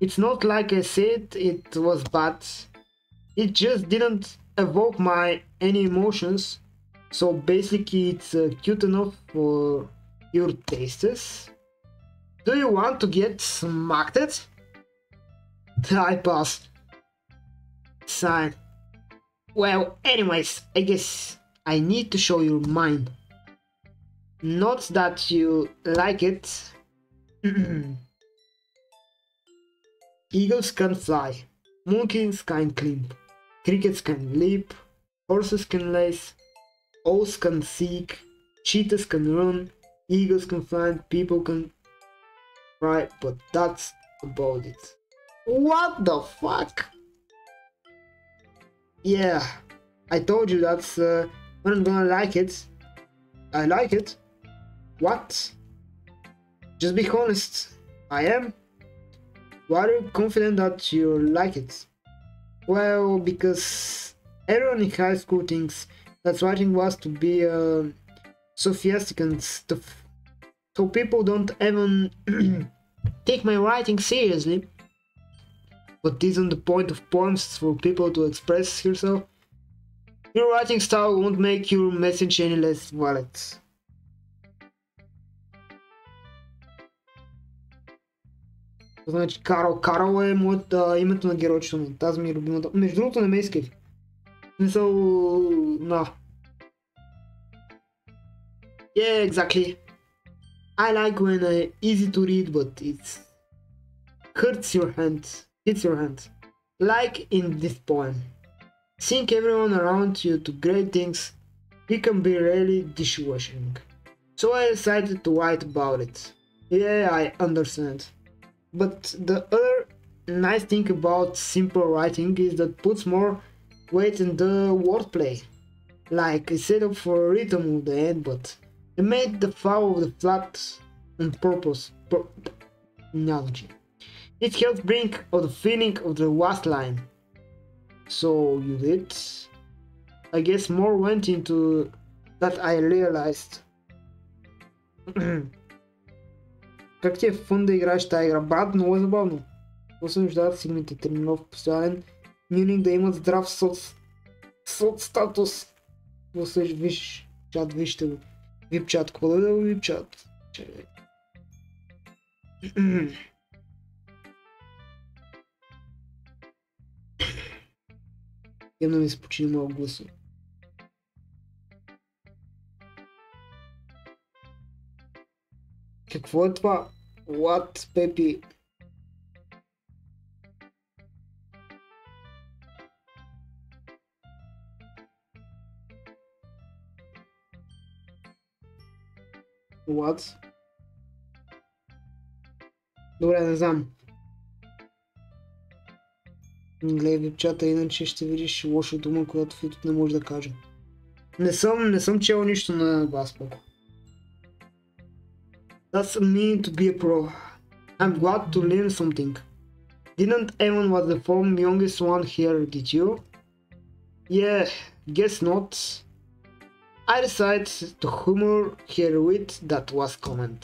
It's not like I said it was bad. It just didn't evoke any emotions. So basically it's cute enough for your tastes. Do you want to get smacked? I pass. Sign. Well, anyways, I guess I need to show your mind. Not that you like it. Eagles can fly, monkeys can climb, crickets can leap, horses can lace, owls can seek, cheetahs can run, eagles can fly, people can fly, but that's about it. What the fuck? Yeah, I told you that's I'm not gonna like it. I like it. What? Just be honest. I am. Why are you confident that you like it? Well, because everyone in high school thinks that writing was to be sophisticated and stuff. So people don't even take my writing seriously. But isn't the point of poems for people to express yourself? Your writing style won't make your message any less valid. Значи Карл. Карл е името на геройчето ми. Тази ми е любимата. Между другото не ме изкефи. Смисъл... на. Yeah, exactly. I like when easy to read, but it hurts your hand. Hits your hand. Like in this poem. Seeing everyone around you to great things, it can be really dishwashing. So I decided to write about it. Yeah, I understand. But the other nice thing about simple writing is that puts more weight in the wordplay. Like I set up for a rhythm of the end, but I made the foul of the flat on purpose. Analogy. It helps bring out the feeling of the last line. So you did? I guess more went into that I realized. Как ти е фън да играеш тази игра? Брат, много е забавно. Какво се нуждаят сигмите? Трениров, постоянен мюнинг да имат здрав соц статус. Какво се виж чат, вижте го. Вип чат, какво да е вип чат? Чакай. Имам да ми се почини малко гласа. Какво е това? What, Пепи? What? Добре, не знам. Гледай вебчата, иначе ще видиш лоша дума, която в YouTube не може да кажа. Не съм чел нищо на глас пък. Doesn't mean to be a pro. I'm glad to learn something. Didn't Evan was the form youngest one here, did you? Yeah, guess not. I decided to humor her with that last comment.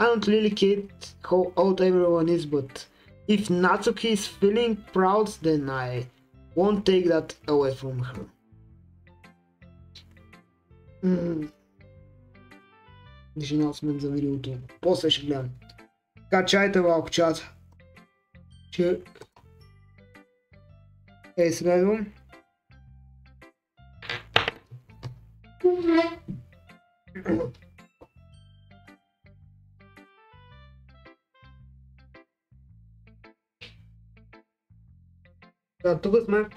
I don't really care how old everyone is, but if Natsuki is feeling proud, then I won't take that away from her. Дишинал смен за видеото. После ще гледам. Качайте малко чат. Че... сега идвам. Да, тук сме.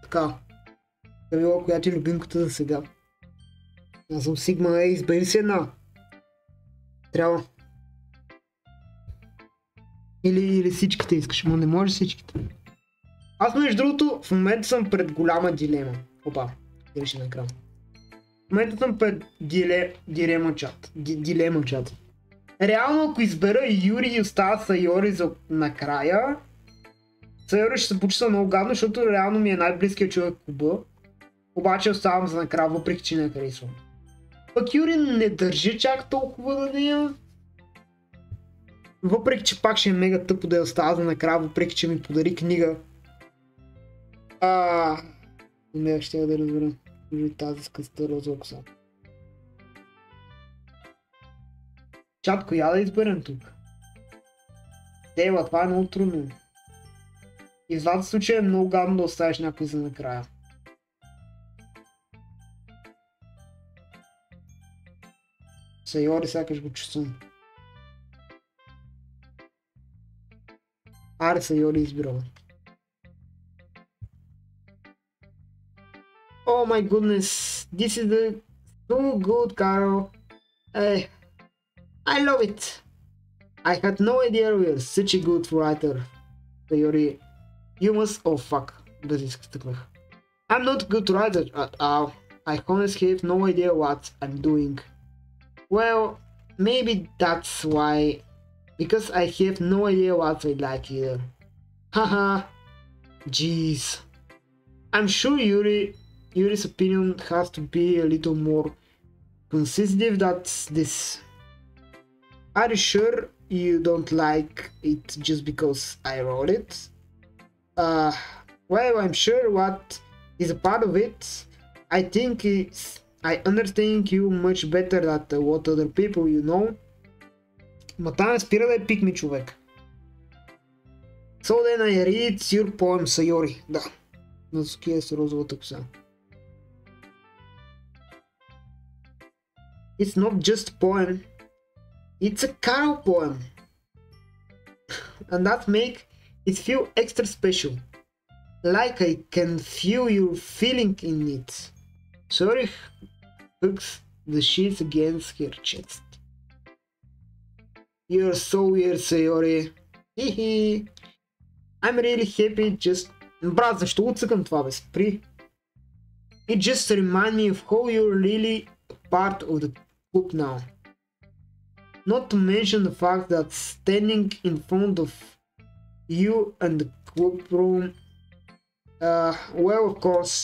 Така. Да било, коя ти е любимката за сега. Аз съм Сигма, избери си една. Трябва. Или всичките искаш, но не може всичките. Аз между другото в момента съм пред голяма дилема. Опа, греши на екран. В момента съм пред дилема чат. Реално ако избера Юри и остава Сайори за накрая, Сайори ще се почувства много гадно, защото реално ми е най-близкият човек в клуба. Обаче оставам за накрая, въпреки че не харесвам. Пък Юри не държи чак толкова да нея. Въпреки че пак ще е мега тъпо да я остава за накрая, въпреки че ми подари книга. Не ще да разбера. Тази с къста розова коса. Чат, коя да изберем тук? Дева, това е много трудно. И в двата случая е много гадно да оставиш някой за накрая. Сайори сякаш го чувствам. Аре Сайори избираме. Oh my goodness, this is so good, Carol. I love it. I had no idea you were such a good writer. Sayori, you must... Oh fuck, без изтъкнах. I'm not a good writer at all. I honestly have no idea what I'm doing. Well, maybe that's why. Because I have no idea what I like either. Haha. Jeez. I'm sure Yuri's opinion has to be a little more consistent than this. Are you sure you don't like it just because I wrote it? Uh, well, I'm sure what is a part of it. I understand you much better than what other people you know. Ма там спира да е пик ми, човек. So then I read your poem, Sayori. Да. На Сукия с розовата коса. It's not just a poem. It's a Carol poem. And that make it feel extra special. Like I can feel your feeling in it. Sayori hugs the sheets against her chest. You're so weird, Sayori. Хихи. I'm really happy just... Брат, защо го цъкам това, бе? Спри. It just reminds me of how you're really part of the club now. Not to mention the fact that standing in front of you and the club room... well, of course,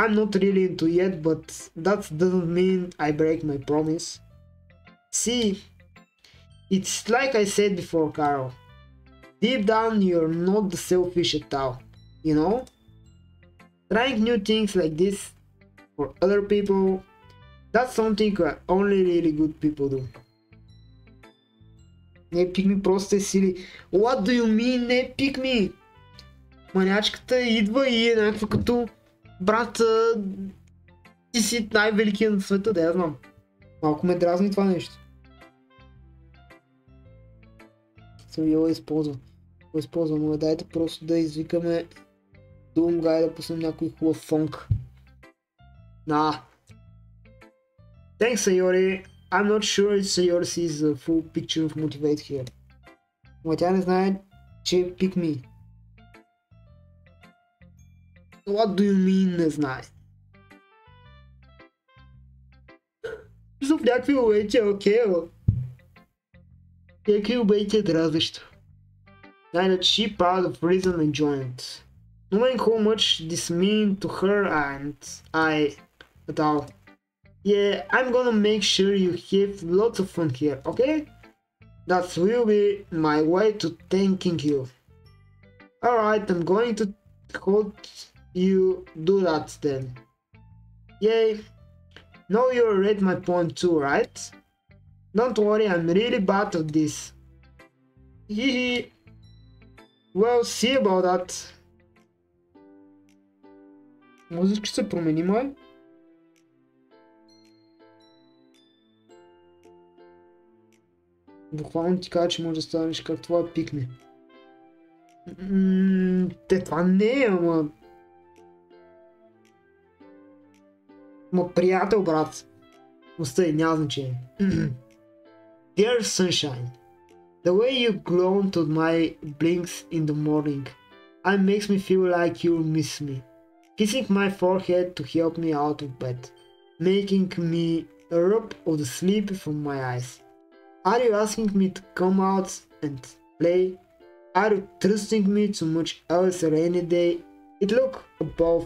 I'm not really into yet, but that doesn't mean I break my promise. See, it's like I said before, Carol. Deep down, you're not the selfish at all, you know? Trying new things like this for other people, that's something that only really good people do. Не pick me, просто е сили. What do you mean, не pick me? Манячката идва и е някаква като... Брат, ти си най-великият на света, да я знам. Малко ме дразни това нещо. Йо използвам, но дайте просто да извикаме Doom Guy да пуснем някой хубав фонк. Nah. Thanks, Sayori. I'm not sure if Sayori sees the full picture of Motivate here. Но тя не знае, че pick me. What do you mean не знае? За някакви моменти е окей, някакви моменти е дразнещо. And she proud of reason enjoyment. Knowing how much this mean to her and I at all. Yeah, I'm gonna make sure you have lots of fun here, okay? That will be my way to thanking you. Alright, I'm going to hold you do that then. Yay. Now you read my poem too, right? Don't worry, I'm really bad at this. Hehe. Well, see about that. Музички се промени, май? Буквално ти кажа, че може да станеш как това пикне. Това не е, ама... Ма приятел, брат. Остай, няма значение. Dear Sunshine, the way you glow to my blinks in the morning, it makes me feel like you miss me. Kissing my forehead to help me out of bed, making me rub off the sleep from my eyes. Are you asking me to come out and play? Are you trusting me too much else a rainy day? It look above,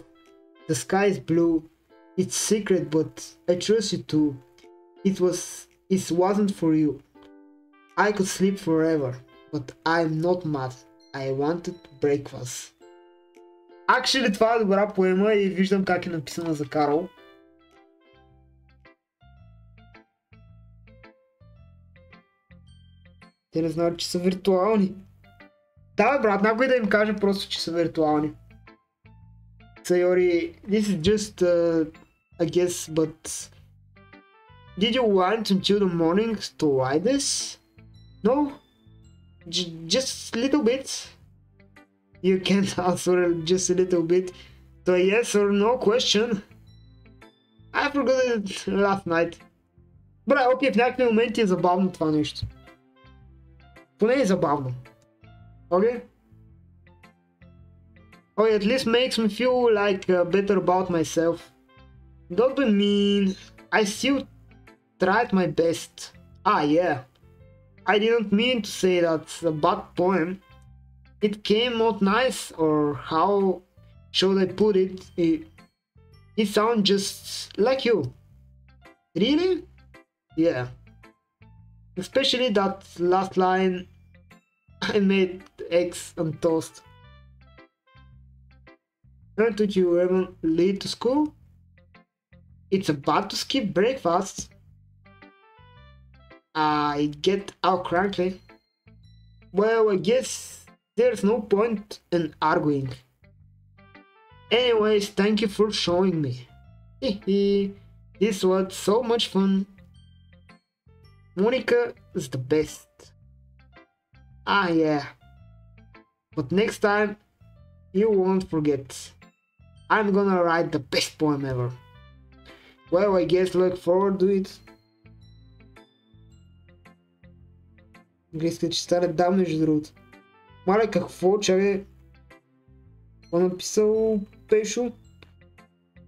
the sky is blue. It's secret, but I trust you too. It wasn't for you. I could sleep forever, but I'm not mad. I wanted breakfast. Actually, това е добра поема и виждам как е написана за Карл. Те не знаят, че са виртуални. Да, брат, някой да им каже просто, че са виртуални. Sayori, this is just I guess, but did you want until the morning to write this? No? Just a little bit? You can't answer just a little bit to a yes or no question. I forgot it last night. Бра, окей, в някакви моменти е забавно това нещо. Поне е забавно. Окей? Okay, at least makes me feel like better about myself. Don't be mean. I still tried my best. Ah, yeah. I didn't mean to say that's a bad poem. It came out nice, or how should I put it? It sounds just like you. Really? Yeah. Especially that last line. I made eggs on toast. Aren't you even late to school? It's about to skip breakfast. I get out crankly. Well, I guess there's no point in arguing. Anyways, thank you for showing me. Hehe, this was so much fun. Monica is the best. Ah yeah, but next time you won't forget. I'm gonna write the best poem ever. Well, I guess look forward to it. Английската читаля, да, между другото. Мале, какво, чакай? Какво написал Пешо?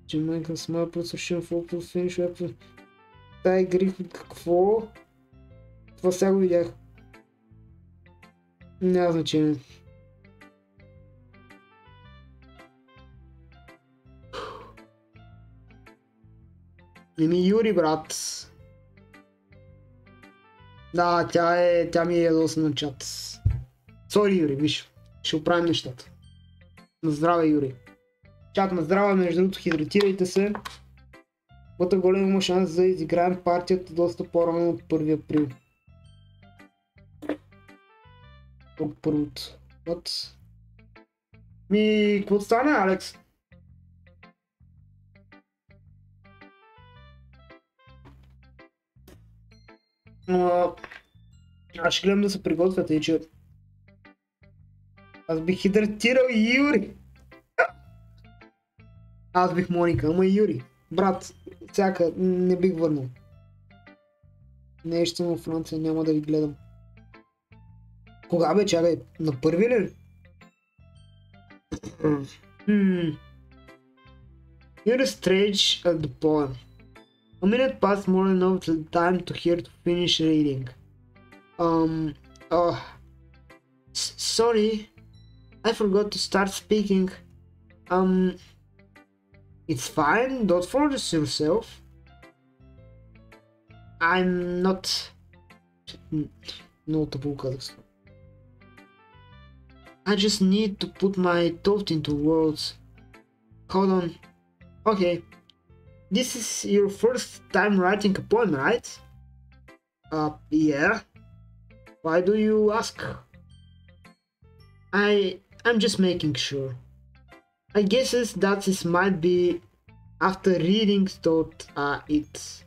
Че майка с моя просушен фолк финиш веб. Тай гриф, какво? Това сега го видях. Няма значение. Еми Юри, брат. Да, тя ми е ядоса на чат. Сори, Юри, виж. Ще оправим нещата. На здраве, Юри. Чат на здраве, между другото, хидратирайте се. Бъдете голям има шанс да изиграем партията доста по-рано от 1 април. От първото. Вот. Ми, какво стане, Алекс? Аз ще гледам да се приготвяте и че... Аз бих хидратирал Юри! Аз бих Моника, ама Юри. Брат, всяка не бих върнал. Не ще съм във Франция, няма да ви гледам. Кога бе, чакай, на първи ли? You're strange at the poem. A minute passed more than enough time to hear to finish reading. Sorry, I forgot to start speaking. It's fine, don't force yourself. I'm not... Notable colors. I just need to put my thought into words. Hold on. Okay. This is your first time writing a poem, right? Yeah. Why do you ask? I'm just making sure. I guess that this might be after reading thought it's...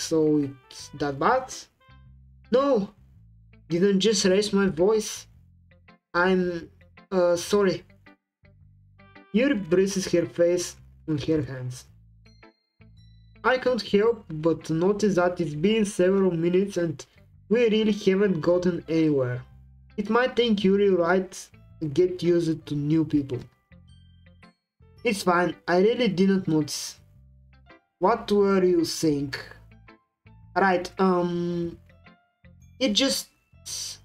so it's that bad? No! Didn't just raise my voice. I'm... sorry. Yuri braces her face on her hands. I can't help but notice that it's been several minutes and we really haven't gotten anywhere. It might take Yuri right to get used to new people. It's fine, I really didn't notice. What were you saying? Right, it's just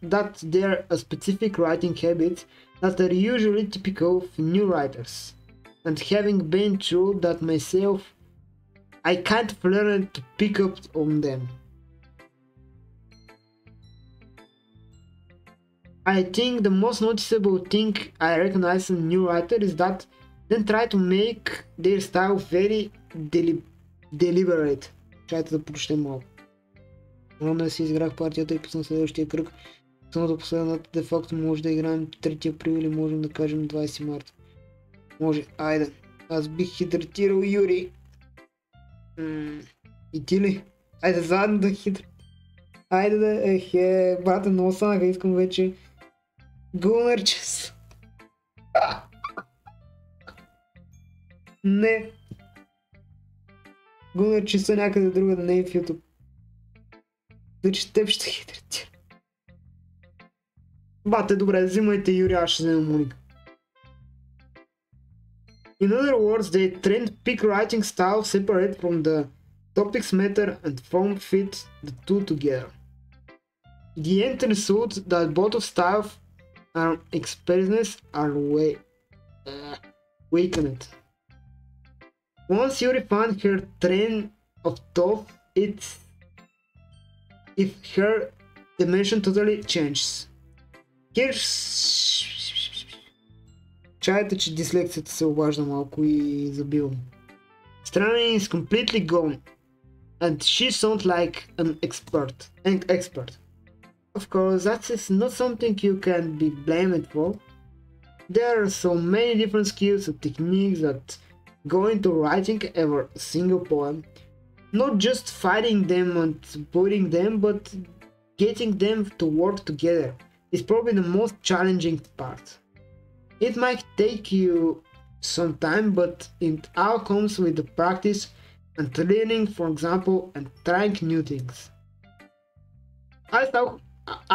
that there are specific writing habits that are usually typical of new writers. And having been through that myself, I can't learn to pick up on them. I think the most noticeable thing I recognize in a new writer is that they try to make their style very deliberate. Чайте да прочетем малко. Рано да си изиграх партията и пусна следващия кръг. Самото последната де-факто може да играем 3 април или можем да кажем 20 марта. Може, айде. Аз бих хидратирал Юри. И ти ли? Айде заедно да хидратирам. Айде да... брате, много станаха, искам вече... Гунърчес. Не. Гунърчеса някъде друга да не е в YouTube. Значи теб ще хидратира. Бате, добре, взимайте Юри, аз ще взема Моника. In other words, they trend pick writing style separate from the topics matter and form fit the two together. The end result that both of styles and experiences are weakened. Once you refine her train of thought, if her dimension totally changes. Here's... Чайте, че дислексията се обажда малко и забивам. Stranding is completely gone. And she sounds like an expert. Of course, that is not something you can be blamed for. There are so many different skills and techniques that go into writing ever a single poem. Not just finding them and putting them, but getting them to work together is probably the most challenging part. It might take you some time, but it all comes with the practice and learning, for example, and trying new things.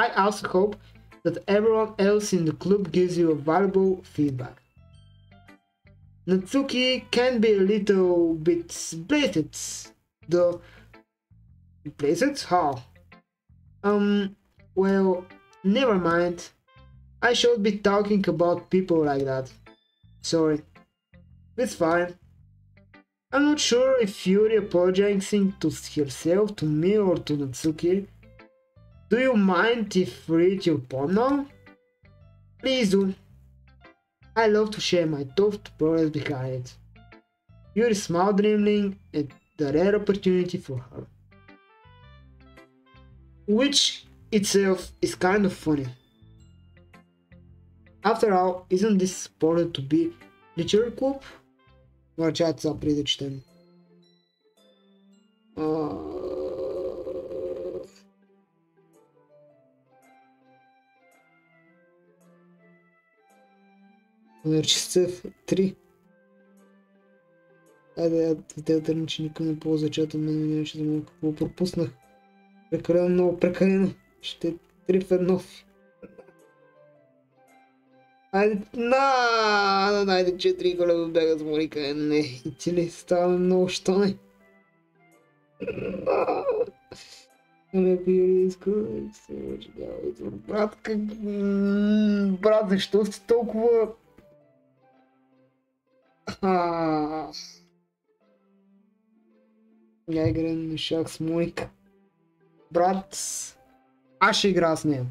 I also hope that everyone else in the club gives you a valuable feedback. Natsuki can be a little bit blasted. Blasted? How? Well, never mind. I should be talking about people like that. Sorry. It's fine. I'm not sure if Yuri apologizing to herself, to me, or to Natsuki. Do you mind if I read your poem now? Please do. I love to share my thought process behind it. Yuri smiled dreamily at the rare opportunity for her. Which itself is kind of funny. After all, isn't this supposed to be literary club? Върчат са преди да четем. Часов 3. Айде, те търни, че никой не ползва чата, мен нямаше да мога какво пропуснах. Прекалено много, прекалено. Ще 3 в 1. Айде, айде 4 колеба бяга с Моника, не, и ти ли става много, що не? Брат, брат, защо сте толкова... Я играем на шах с Моника. Брат, аз ще игра с нея.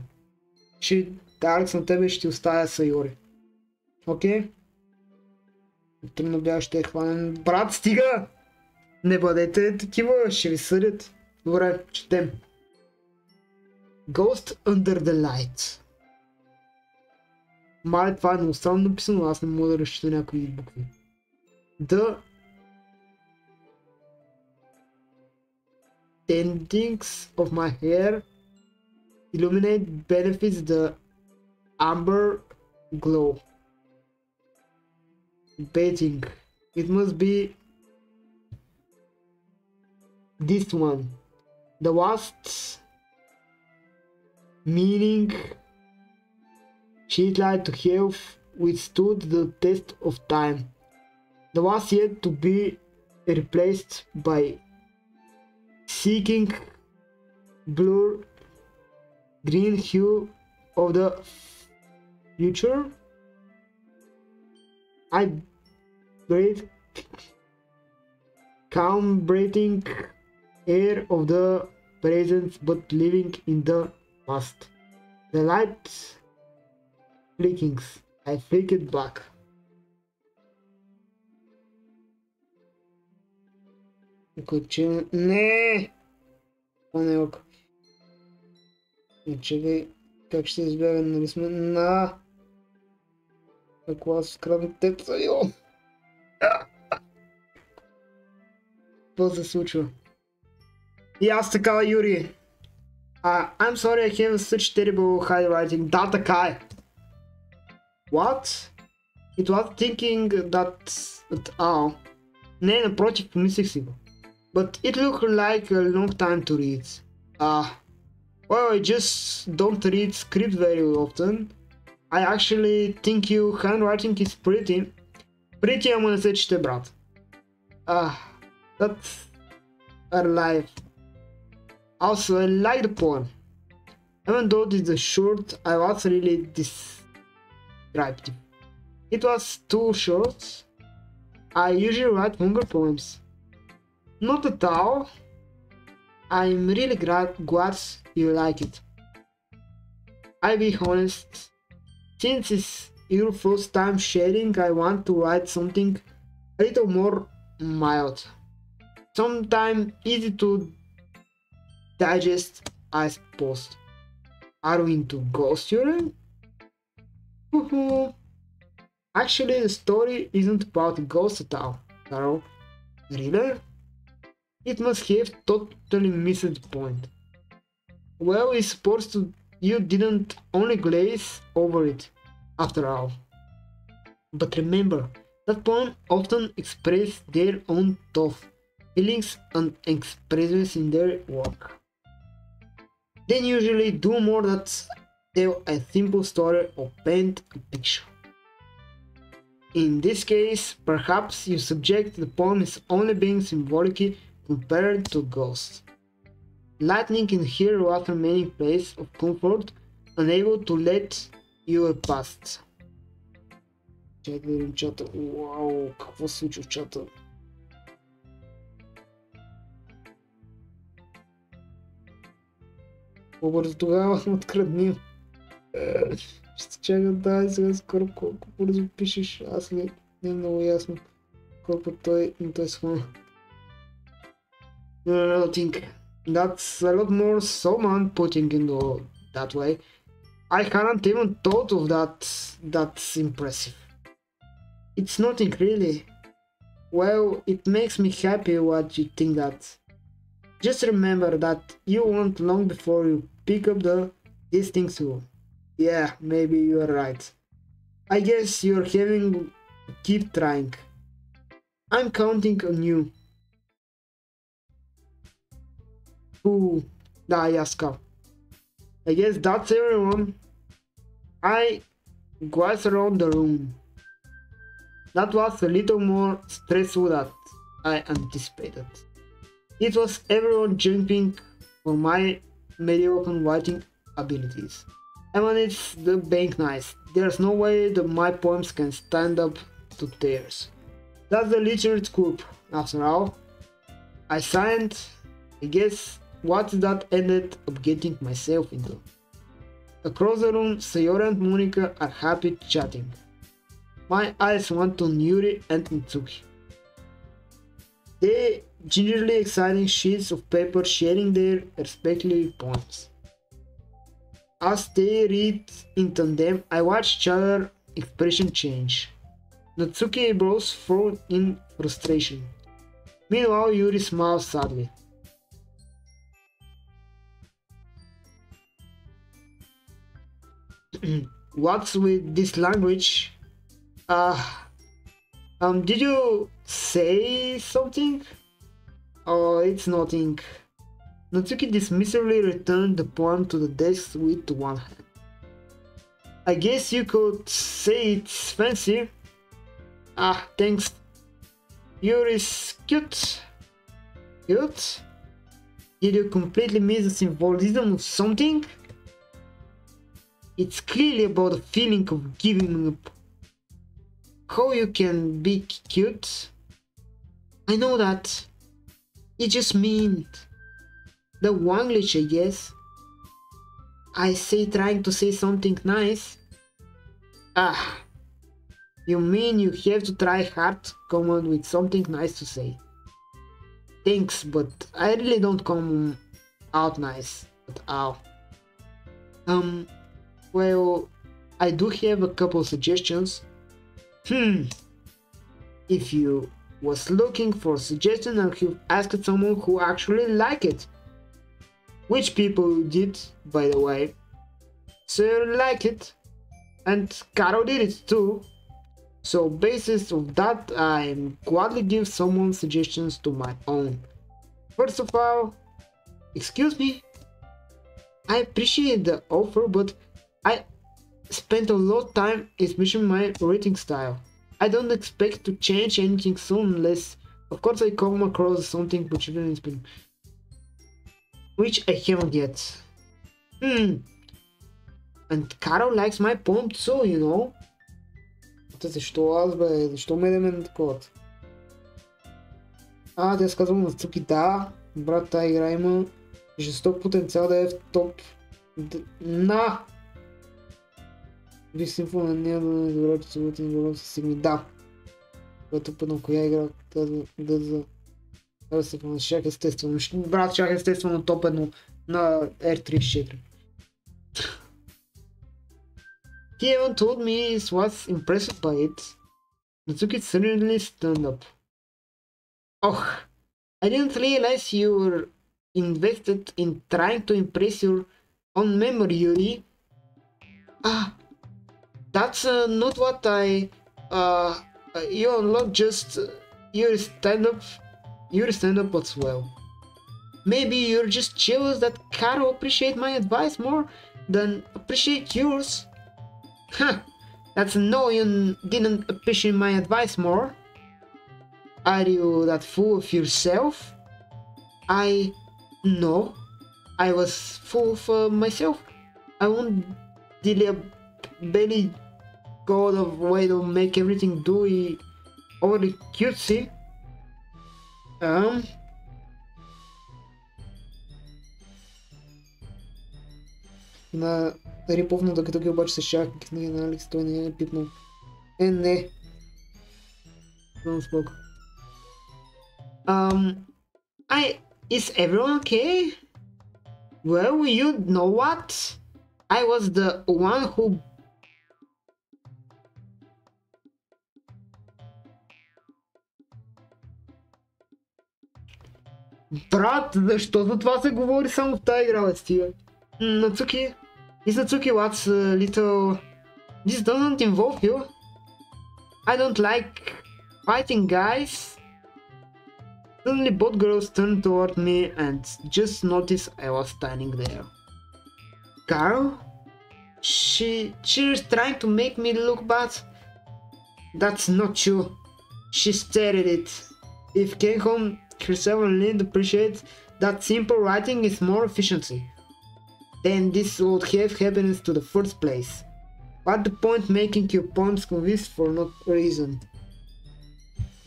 Алекс, на тебе ще ти оставя с Юри. Окей? Трудно бях, ще я хванем. Брат, стига! Не бъдете такива, ще ви съдят. Добре, четем. Ghost Under the Light. Мале, това е много странно написано, аз не мога да разчита някои букви. The endings of my hair illuminate benefits the amber glow. Betting. It must be this one. The vast meaning she'd like to have withstood the test of time. The was yet to be replaced by seeking blue green hue of the future. I breathe calm breathing air of the present but living in the past. The light flickings. I flick it back. Не! Това не е ок. Чекай, как ще избяга, нали сме на... Ако аз вкрадна теб, сайо! Какво се случва? И аз такава, Юри! I'm sorry I have such terrible handwriting. Да, така е! What? It was thinking that... Не, напротив, помислих си го. But it looked like a long time to read. Well, I just don't read script very often. I actually think your handwriting is pretty. Pretty, ама не се чете, брат. That's our life. Also, I like the poem. Even though it is short, I was really descriptive. It was too short. I usually write longer poems. Not at all. I'm really glad you like it. I'll be honest, since your first time sharing, I want to write something a little more mild. Sometimes easy to digest, I suppose. Are we into ghost story? Actually, the story isn't about ghosts at all, Carol. Really? It must have totally missed the point. Well, it's supposed to. You didn't only glaze over it, after all. But remember, that poem often express their own tough feelings and expressions in their work. They usually do more than tell a simple story or paint a picture. In this case, perhaps you subject the poem is only being symbolically compared to ghosts. Lightning in here was a remaining place of comfort, unable to let you past. Чакай да видим чата. Уау, какво се случва в чата? По-бързо тогава открадним. Ще чакам да сега скоро колко бързо пишеш. Аз не е много ясно колко той схвана. No, think that's a lot more someone putting into that way. I hadn't even thought of that. That's impressive. It's nothing really. Well, it makes me happy what you think that. Just remember that you won't long before you pick up these things too. Yeah, maybe you're right. I guess you're having to keep trying. I'm counting on you. Ooh, Yaska. I guess that's everyone. I glanced around the room. That was a little more stressful than I anticipated. It was everyone jumping for my mediocre writing abilities. I managed the bank nice. There's no way that my poems can stand up to theirs. That's the literary scoop, after all. I signed. I guess what that ended up getting myself into. Across the room, Sayori and Monica are happy chatting. My eyes went to Yuri and Mitsuki. They gingerly exciting sheets of paper sharing their respective poems. As they read in tandem, I watch each other's expression change. Natsuki brows frown in frustration. Meanwhile, Yuri smiles sadly. What's with this language? Did you say something? Oh, it's nothing. Natsuki dismissively returned the poem to the desk with one hand. I guess you could say it's fancy. Thanks. Yuri's cute. Cute? Did you completely miss the symbolism of something? It's clearly about the feeling of giving up. How you can be cute? I know that. It just means the Wanglish, I guess. I say trying to say something nice. You mean you have to try hard to come up with something nice to say. Thanks, but I really don't come out nice at all. Well, I do have a couple suggestions. If you was looking for suggestions and you asked someone who actually liked it. Which people did, by the way. Sir liked it. And Caro did it too. So basis of that, I gladly give someone suggestions to my own. First of all, excuse me. I appreciate the offer, but I spent a lot of time especially my writing style. I don't expect to change anything soon unless, of course, I come across something which I haven't yet. And Carol likes my poem too, you know. Защо аз, бе? Защо ме деме на такова? Тя сказва на Цуки, да, брат, тази игра има жесток потенциал да е в топ. Би симфон на нея да не добре, че целите не говоря с Сигми. Да. Което пътно коя игра да се помня. Шах естествено. Брат, шах естествено топ 1 на R34. He even told me he was impressed by it. Natsuki suddenly stood up. Oh, I didn't realize you were invested in trying to impress your own memory, Yuri. Ah, that's not what you unlock just your stand-up as well. Maybe you're just jealous that Karo appreciate my advice more than appreciate yours. Huh, that's no, you didn't appreciate my advice more. Are you that full of yourself? No, I was full of myself. I won't barely go out of way to make everything dewy overly cutesy. На Рипов на Доки Доки обаче се шах книги на Алекс, той не е пипнал. Не. Много споко. Is everyone okay? Well, you know what? I was the one who... Брат, защо за това се говори само в тази игра, бе, стига? Natsuki? Is Natsuki what's little... This doesn't involve you? I don't like fighting guys. Suddenly both girls turned toward me and just noticed I was standing there. Carol? She's trying to make me look bad. That's not true. She stared at it. If Kenhon herself didn't appreciate that simple writing is more efficiency, then this would have happened to the first place. What the point making your poems convinced for no reason?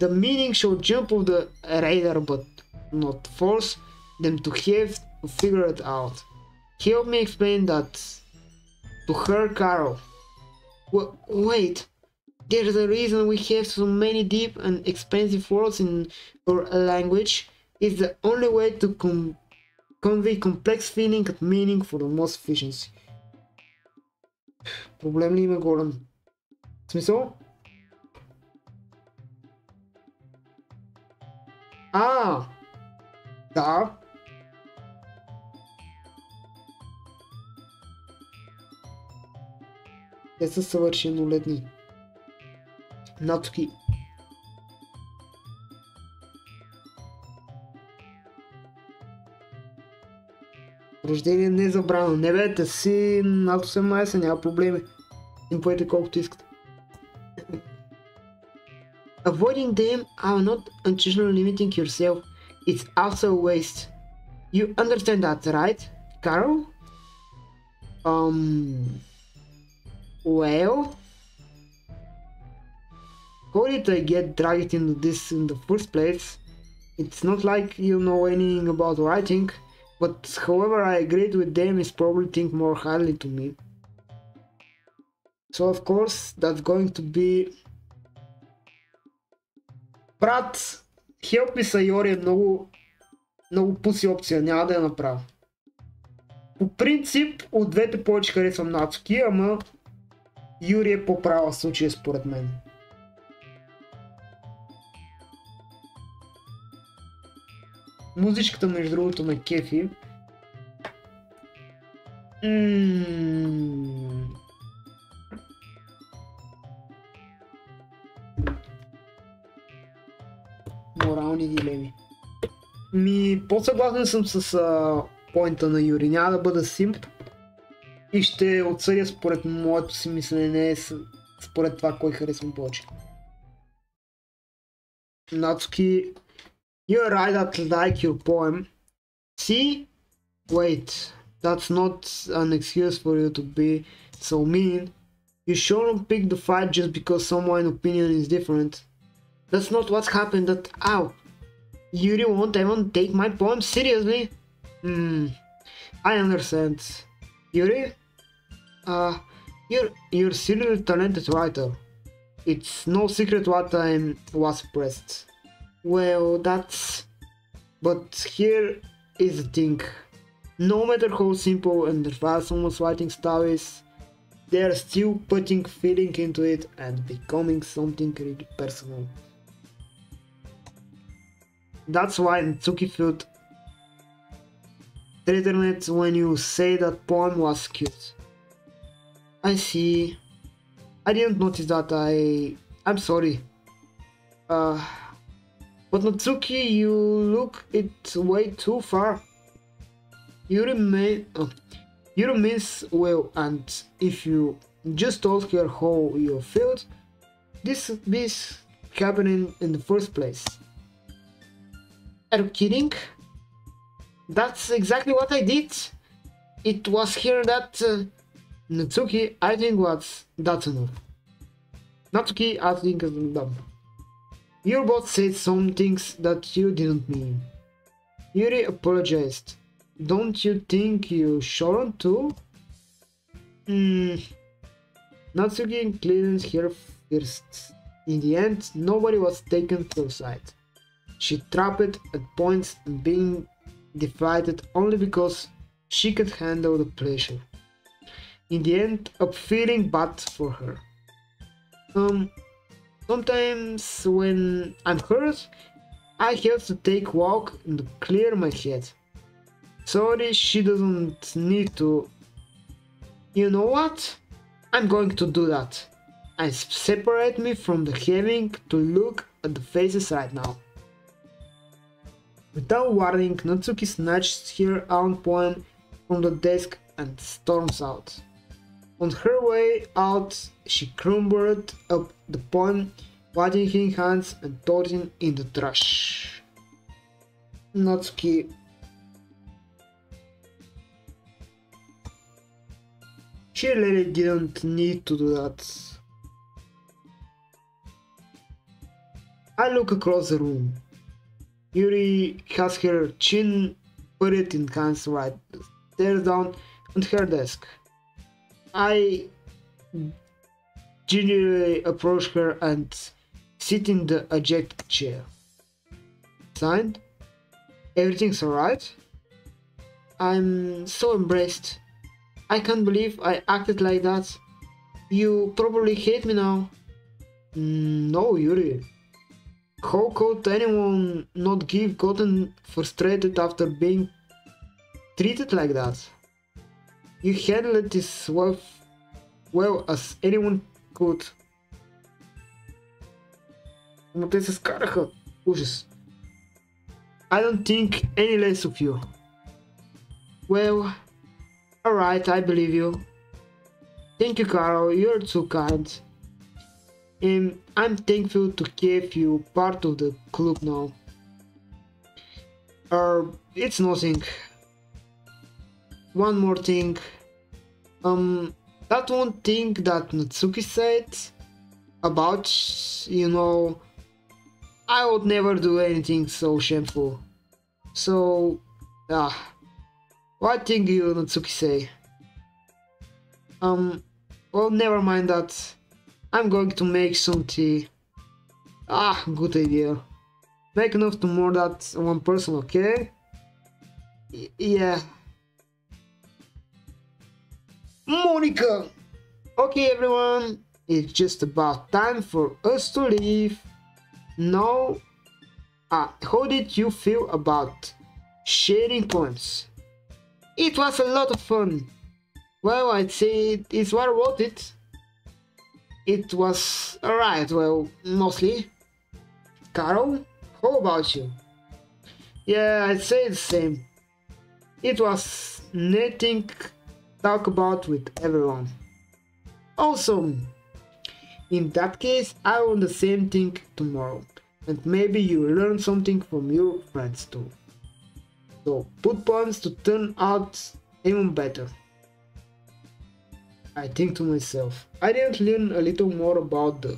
The meaning should jump off the radar but not force them to have to figure it out. Help me explain that to her, Carol. Wait, there's a reason we have so many deep and expensive words in our language. It's the only way to convey complex feeling and meaning for the most efficiency. Проблем ли има голям? В смисъл? Да. Те са съвършенолетни. Натуки. Рождение не е забрано. Не бе, те си над 18, няма проблеми. Им поете колкото искате. Avoiding them are not intentionally limiting yourself. It's also a waste. You understand that, right, Carol? Well... How did I get dragged into this in the first place? It's not like you know anything about writing, but however I agreed with them is probably think more highly to me. So of course that's going to be... Брат, help me Sayori е много пуси опция, няма да я направя. По принцип от двете повече харесвам Нацуки, ама Юри е по-права в случая според мен. Музичката между другото ме кефи. Морални дилеми. По-съгласен съм с поинта на Юри. Няма да бъда симп и ще отсъдя според моето си мислене, според това кой харесвам повече. Нацуки, you're right that like your poem. See? Wait, that's not an excuse for you to be so mean. You shouldn't pick the fight just because someone's opinion is different. That's not what's happened at all. Yuri won't even take my poem seriously. I understand. Yuri? You're seriously talented writer. It's no secret what I was impressed. Well, that's... But here is the thing. No matter how simple and advanced someone's writing style is, they're still putting feeling into it and becoming something really personal. That's why Natsuki felt threatened when you say that poem was cute. I see. I didn't notice that. I'm sorry. But Natsuki, you look it way too far. You remains well, and if you just told her how you felt, this happening in the first place. Are you kidding? That's exactly what I did. It was here that Natsuki, I think that's enough. Natsuki, I think is dumb. You both said some things that you didn't mean. Yuri apologized. Don't you think you shouldn't too? Natsuki cleansed her first. In the end, nobody was taken to her side. She trapped at points and being defeated only because she could handle the pressure. In the end, up feeling bad for her. Sometimes when I'm hurt, I have to take a walk and clear my head. Sorry, she doesn't need to. You know what? I'm going to do that. And separate me from the having to look at the faces right now. Without warning, Natsuki snatches her own poem from the desk and storms out. On her way out, she crumbled up the poem, washing her hands and throwing in the trash. Natsuki. She really didn't need to do that. I look across the room. Yuri has her chin buried in hands right, stares down at her desk. I gingerly approach her and sit in the ejected chair. Signed? Everything's alright? I'm so embarrassed. I can't believe I acted like that. You probably hate me now. No, Yuri. How could anyone not give gotten frustrated after being treated like that? You handled this well as anyone could. I don't think any less of you. Well, alright, I believe you. Thank you, Carol, you're too kind. I'm thankful to give you part of the club now. It's nothing. One more thing. That one thing that Natsuki said about, I would never do anything so shameful. So, what thing you Natsuki say? Well, never mind that. I'm going to make some tea. Good idea. Make enough to more than one person, okay? Yeah. Monica! Okay, everyone, it's just about time for us to leave. Now, how did you feel about sharing poems? It was a lot of fun. Well, I'd say it's well worth it. It was alright, well, mostly. Carol, how about you? Yeah, I'd say the same. It was nothing to talk about with everyone. Awesome! In that case, I will do the same thing tomorrow. And maybe you learn something from your friends too. So put poems to turn out even better. I think to myself, I didn't learn a little more about the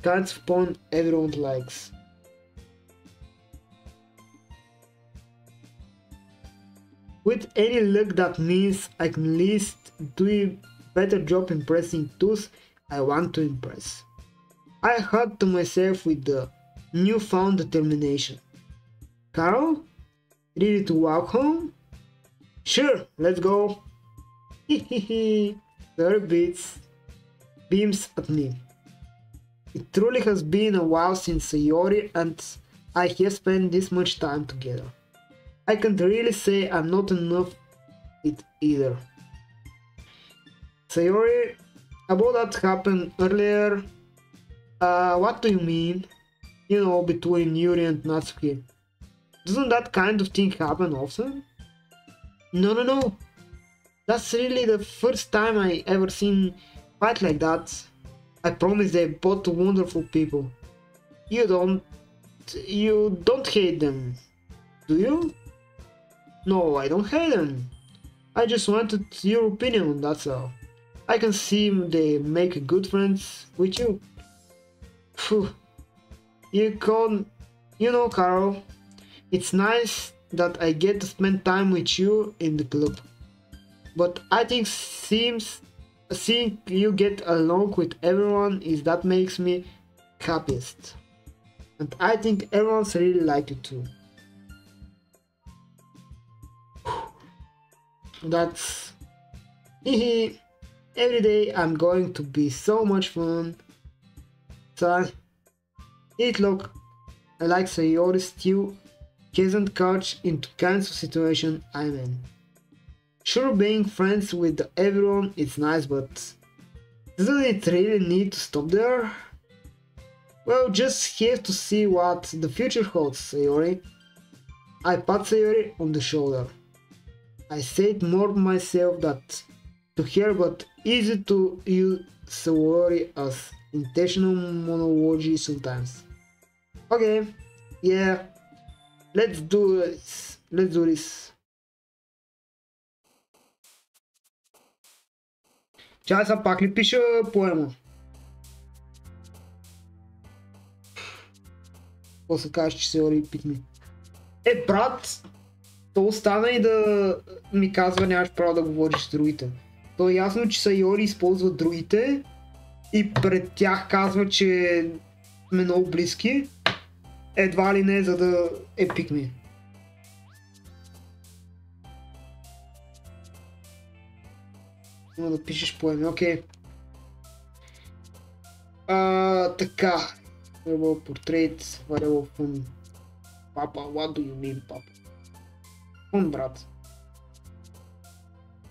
kinds of poem everyone likes. With any luck, that means I can at least better job impressing those I want to impress. I had to myself with the newfound determination. Carol? Ready to walk home? Sure, let's go. Hehehe. There beams at me. It truly has been a while since Sayori and I have spent this much time together. I can't really say I'm not enough it either. Sayori, about that happened earlier. What do you mean? You know, between Yuri and Natsuki. Doesn't that kind of thing happen often? No. That's really the first time I ever seen fight like that. I promise they're both wonderful people. You don't hate them, do you? No, I don't hate them. I just wanted your opinion, that's all. I can see they make good friends with you. Phew. You know, Carol, it's nice that I get to spend time with you in the club. But I think seeing you get along with everyone is that makes me happiest. And I think everyone's really like you too. That's every day I'm going to be so much fun. So it look like Sayori still hasn't caught into kinds of situation I'm in. Sure, being friends with everyone is nice, but doesn't it really need to stop there? Well, just have to see what the future holds, Sayori. I pat Sayori on the shoulder. I said more to myself that to her, but easy to use Sayori as intentional monology sometimes. Okay, yeah, let's do this. Чай сега пак ли пиша поема? Какво се казва, че се ори пикни? Брат, то остана и да ми казва нямаш право да говориш с другите. То е ясно, че Сайори използва другите и пред тях казва, че сме много близки. Едва ли не, за да е пикни. Има да пишеш поеми, окей. Така. Variable portrait, variable fun. Папа, what do you mean, папа? Фун, брат.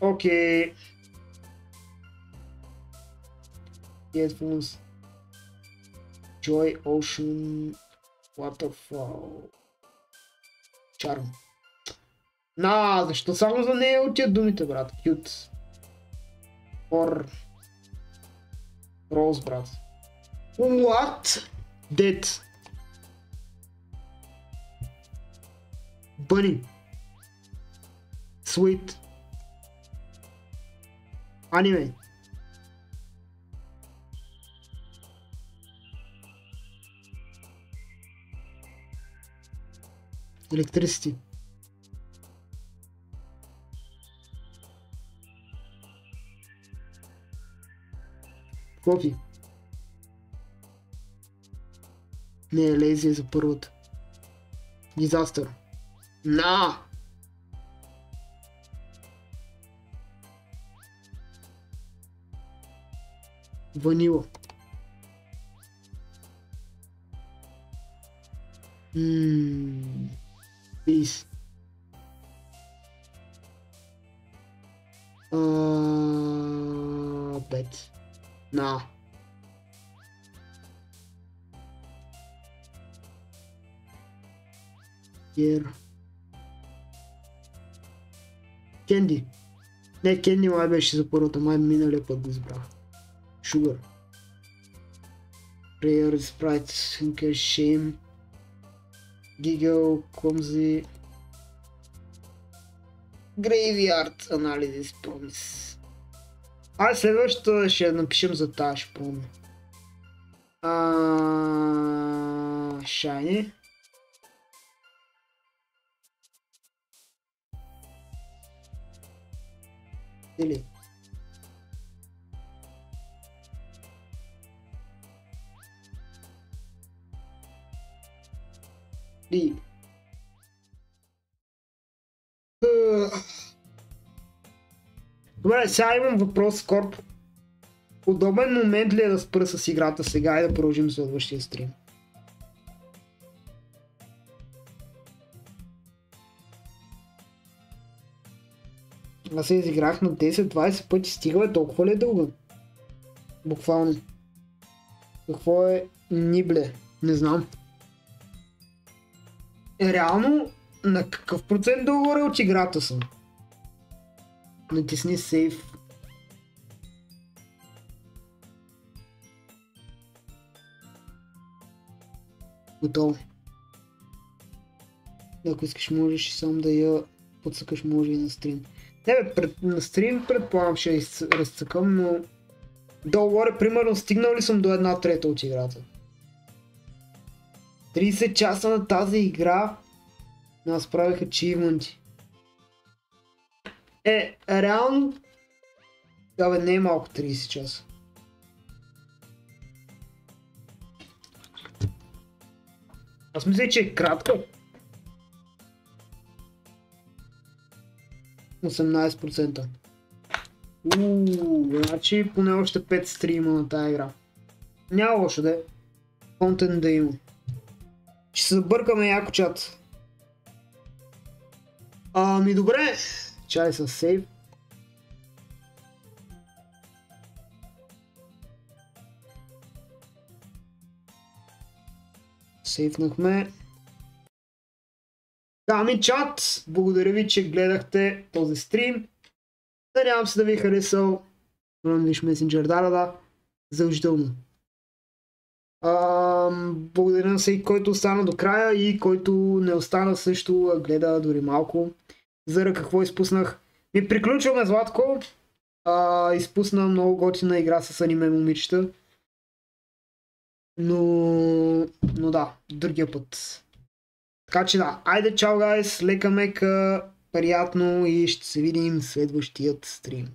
Окей. Headphones. Joy, Ocean, Waterfall. Charm. Защо само за нея отиват думите, брат? Cute. Or Rose, брат. What? Dead. Bunny. Sweet. Anime. Electricity. Coffee. Не, Lazy е за първата. Disaster. Ванила. Peace. Bet. Here. Candy. Не, Candy май беше за първата, май миналия път го избрах. Sugar. Prayer, Sprite, Thinker, Shame. Giggle, Clumsy. Graveyard Analysis, Promise. Следващата ще напишем за тази, ще помня. Shiny. Или И... Добре, сега имам въпрос, Скорп. Удобен момент ли е да спра с играта сега и да продължим следващия стрим? Аз се изиграх на 10-20 пъти, стига бе, толкова ли е дълга? Буквално. Какво е нибле? Не знам. Реално, на какъв процент долу от играта съм? Натисни сейф. Готово. Ако искаш можеш и сам да я подсъкаш, може и на стрим. Не бе, на стрим предполагам ще я разцъкам, но долу-горе примерно стигнал ли съм до 1/3 от играта. 30 часа на тази игра нас правих ачивменти. Реално да бе, не е малко 30 часа. Аз мисля, че е кратка. 18%. Значи поне още 5 стрима на тази игра. Няма лошо да е. Контент да има. Ще се забъркаме яко, чат. Ами добре. Чай с сейв. Сейфнахме. Ами чат, благодаря ви, че гледахте този стрим. Надявам се да ви е харесал. Виж месенджер, да. Задължително. Благодаря на всеки, който остана до края и който не остана също гледа дори малко. Зара какво изпуснах? Приключваме, Златко. Изпусна много готина игра с аниме момичета. Но да, другия път. Така че да, айде чао гайс, лека мека, приятно и ще се видим следващият стрим.